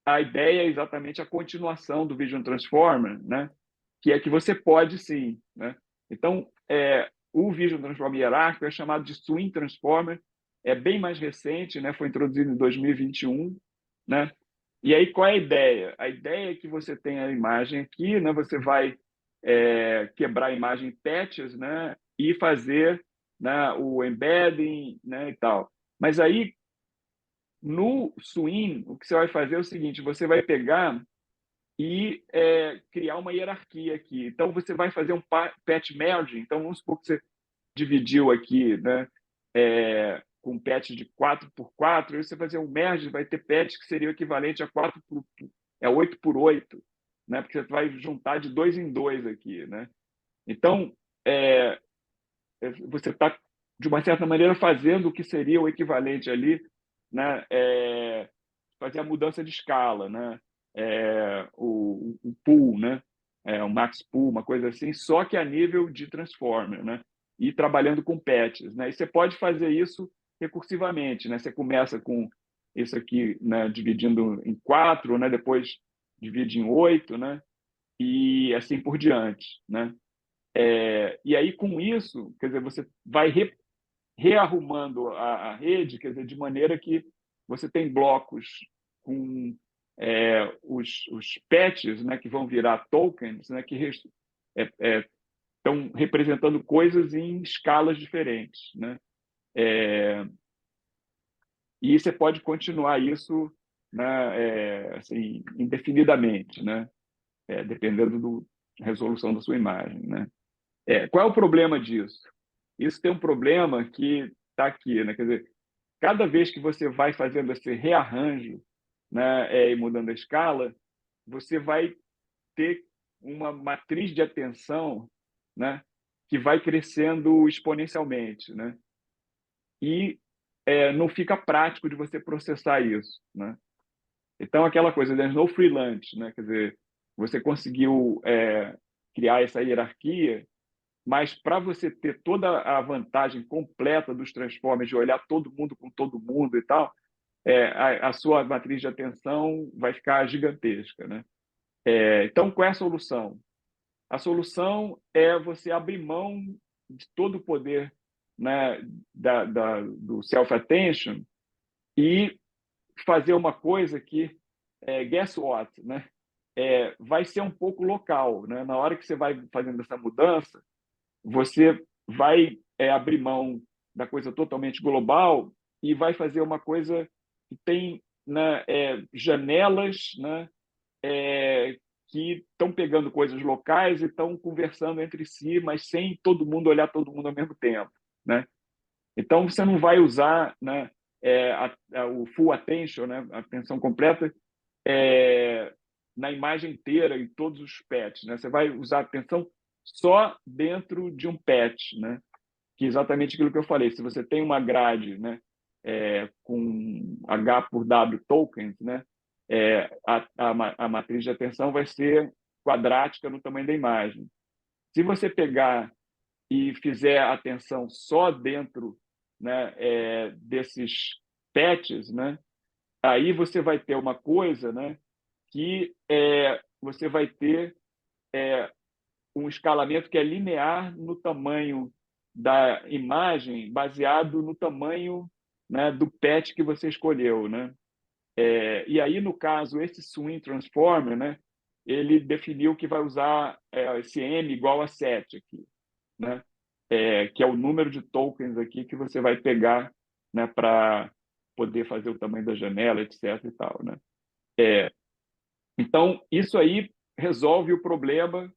a ideia é exatamente a continuação do Vision Transformer, né? Que é que você pode sim, né? Então, o Vision Transformer hierárquico é chamado de Swing Transformer, é bem mais recente, né? Foi introduzido em 2021, né? E aí qual é a ideia? A ideia é que você tem a imagem aqui, né? Você vai quebrar a imagem em patches, né? E fazer, né, o embedding, né, e tal. Mas aí no Swing, o que você vai fazer é o seguinte: você vai pegar e criar uma hierarquia aqui. Então, você vai fazer um patch merging. Então, vamos supor que você dividiu aqui, né, com um patch de 4x4, e você vai fazer um merge, vai ter patch que seria o equivalente a 8x8, né, porque você vai juntar de 2 em 2 aqui, né? Então, você está, de uma certa maneira, fazendo o que seria o equivalente ali, né, fazer a mudança de escala, né? O pool, né? O max pool, uma coisa assim, só que a nível de transformer, né? E trabalhando com patches, né? E você pode fazer isso recursivamente, né? Você começa com isso aqui, né, dividindo em 4, né? Depois divide em 8, né? E assim por diante, né? E aí com isso, quer dizer, você vai rearrumando a rede, quer dizer, de maneira que você tem blocos com os patches, né, que vão virar tokens, né, que estão representando coisas em escalas diferentes, né? E você pode continuar isso, né, assim, indefinidamente, né? Dependendo da resolução da sua imagem, né? Qual é o problema disso? Isso tem um problema que está aqui, né? Quer dizer, cada vez que você vai fazendo esse rearranjo, né, e mudando a escala, você vai ter uma matriz de atenção, né, que vai crescendo exponencialmente, né? E não fica prático de você processar isso, né? Então, aquela coisa, there's no free lunch, né? Quer dizer, você conseguiu criar essa hierarquia, mas para você ter toda a vantagem completa dos transformers, de olhar todo mundo com todo mundo e tal, a sua matriz de atenção vai ficar gigantesca, né? Então, qual é a solução? A solução é você abrir mão de todo o poder, né, do self-attention e fazer uma coisa que, guess what, né? Vai ser um pouco local, né? Na hora que você vai fazendo essa mudança, você vai abrir mão da coisa totalmente global e vai fazer uma coisa que tem, né, janelas, né, que estão pegando coisas locais e estão conversando entre si, mas sem todo mundo olhar todo mundo ao mesmo tempo, né? Então você não vai usar, né, o full attention, né, a atenção completa, na imagem inteira em todos os pets, né? Você vai usar a atenção só dentro de um pet, né? Que é exatamente aquilo que eu falei. Se você tem uma grade, né, com H por W tokens, né, a matriz de atenção vai ser quadrática no tamanho da imagem. Se você pegar e fizer a atenção só dentro, né, desses patches, né, aí você vai ter uma coisa, né, que você vai ter um escalamento que é linear no tamanho da imagem, baseado no tamanho, né, do patch que você escolheu, né? E aí, no caso, esse Swing Transformer, né, ele definiu que vai usar esse M igual a 7 aqui, né? Que é o número de tokens aqui que você vai pegar, né, para poder fazer o tamanho da janela, etc. e tal, né? Então, isso aí resolve o problema,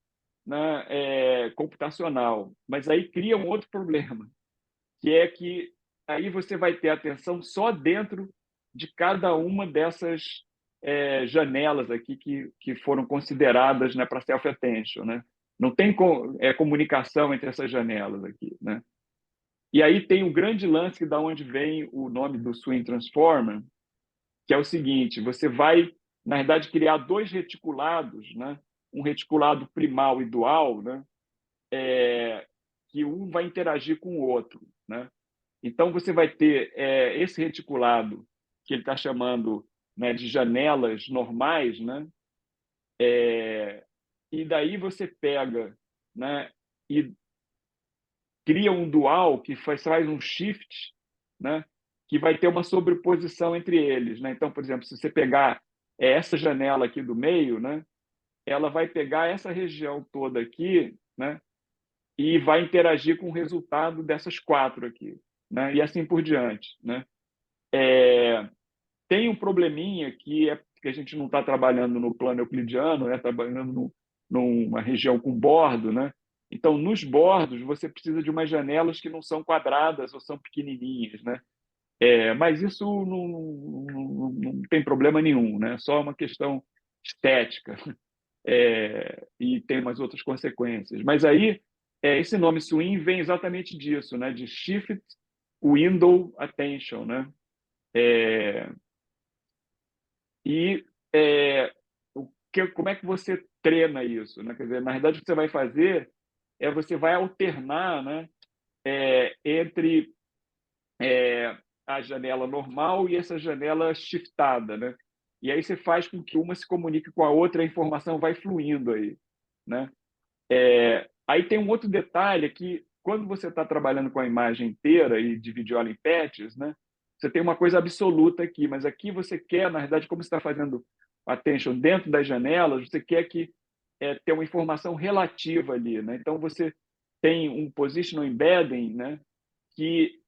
né, computacional, mas aí cria um outro problema, que é que aí você vai ter atenção só dentro de cada uma dessas janelas aqui que foram consideradas, né, para self-attention, né? Não tem comunicação entre essas janelas aqui, né? E aí tem um grande lance da onde vem o nome do Swing Transformer, que é o seguinte: você vai, na verdade, criar dois reticulados, né? Um reticulado primal e dual, né? Que um vai interagir com o outro, né? Então, você vai ter esse reticulado, que ele está chamando, né, de janelas normais, né? E daí você pega, né, e cria um dual que faz um shift, né, que vai ter uma sobreposição entre eles, né? Então, por exemplo, se você pegar essa janela aqui do meio, né, ela vai pegar essa região toda aqui, né, e vai interagir com o resultado dessas quatro aqui, né? E assim por diante, né? Tem um probleminha que a gente não está trabalhando no plano euclidiano, né? Trabalhando numa região com bordo, né? Então, nos bordos, você precisa de umas janelas que não são quadradas ou são pequenininhas, né? Mas isso não tem problema nenhum, né? Só uma questão estética, e tem umas outras consequências. Mas aí, esse nome swing vem exatamente disso, né? De Shift Window Attention, né? E como é que você treina isso, né? Quer dizer, na verdade, o que você vai fazer você vai alternar, né, entre a janela normal e essa janela shiftada, né? E aí você faz com que uma se comunique com a outra, a informação vai fluindo aí, né? Aí tem um outro detalhe que, quando você está trabalhando com a imagem inteira e dividiu ela em patches, né, você tem uma coisa absoluta aqui, mas aqui você quer, na verdade, como você está fazendo attention dentro das janelas, você quer que ter uma informação relativa ali, né? Então você tem um positional embedding, né, que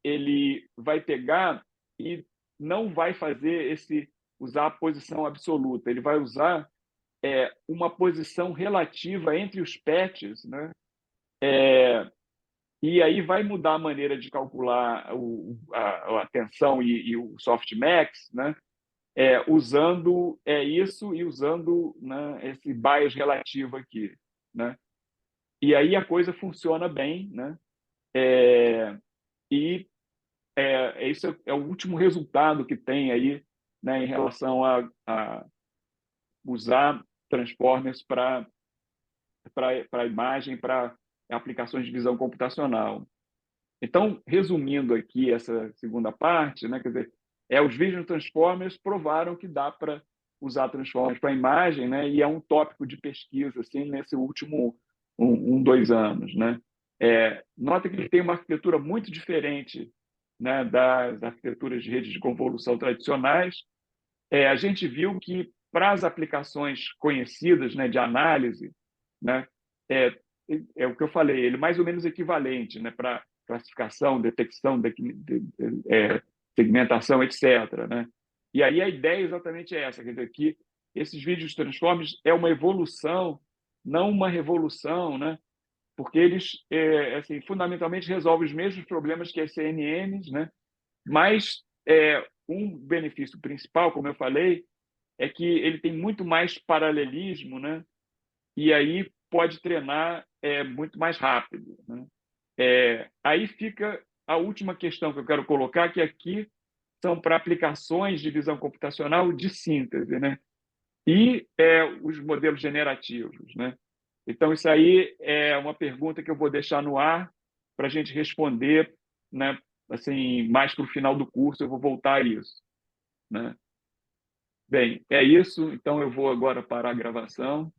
ele vai pegar e não vai fazer usar a posição absoluta, ele vai usar uma posição relativa entre os patches, né? E aí vai mudar a maneira de calcular a tensão e o softmax, né? Usando isso e usando, né, esse bias relativo aqui, né? E aí a coisa funciona bem, né? E isso é o último resultado que tem aí, né, em relação a usar transformers para a imagem, para aplicações de visão computacional. Então, resumindo aqui essa segunda parte, né, quer dizer, os Vision Transformers provaram que dá para usar transformers para imagem, né? E é um tópico de pesquisa assim nesse último 2 anos, né? Nota que ele tem uma arquitetura muito diferente, né, das arquiteturas de redes de convolução tradicionais. A gente viu que para as aplicações conhecidas, né, de análise, né, é, é o que eu falei, ele é mais ou menos equivalente, né, para classificação, detecção, segmentação, etc., né? E aí a ideia é exatamente essa, quer dizer, que esses vídeos transformers é uma evolução, não uma revolução, né? Porque eles, assim, fundamentalmente resolvem os mesmos problemas que as CNNs, né? Mas um benefício principal, como eu falei, é que ele tem muito mais paralelismo, né? E aí pode treinar muito mais rápido, né? Aí fica a última questão que eu quero colocar, que aqui são para aplicações de visão computacional de síntese, né? E os modelos generativos, né? Então, isso aí é uma pergunta que eu vou deixar no ar para a gente responder, né? Assim, mais para o final do curso, eu vou voltar a isso, né? Bem, é isso. Então, eu vou agora parar a gravação.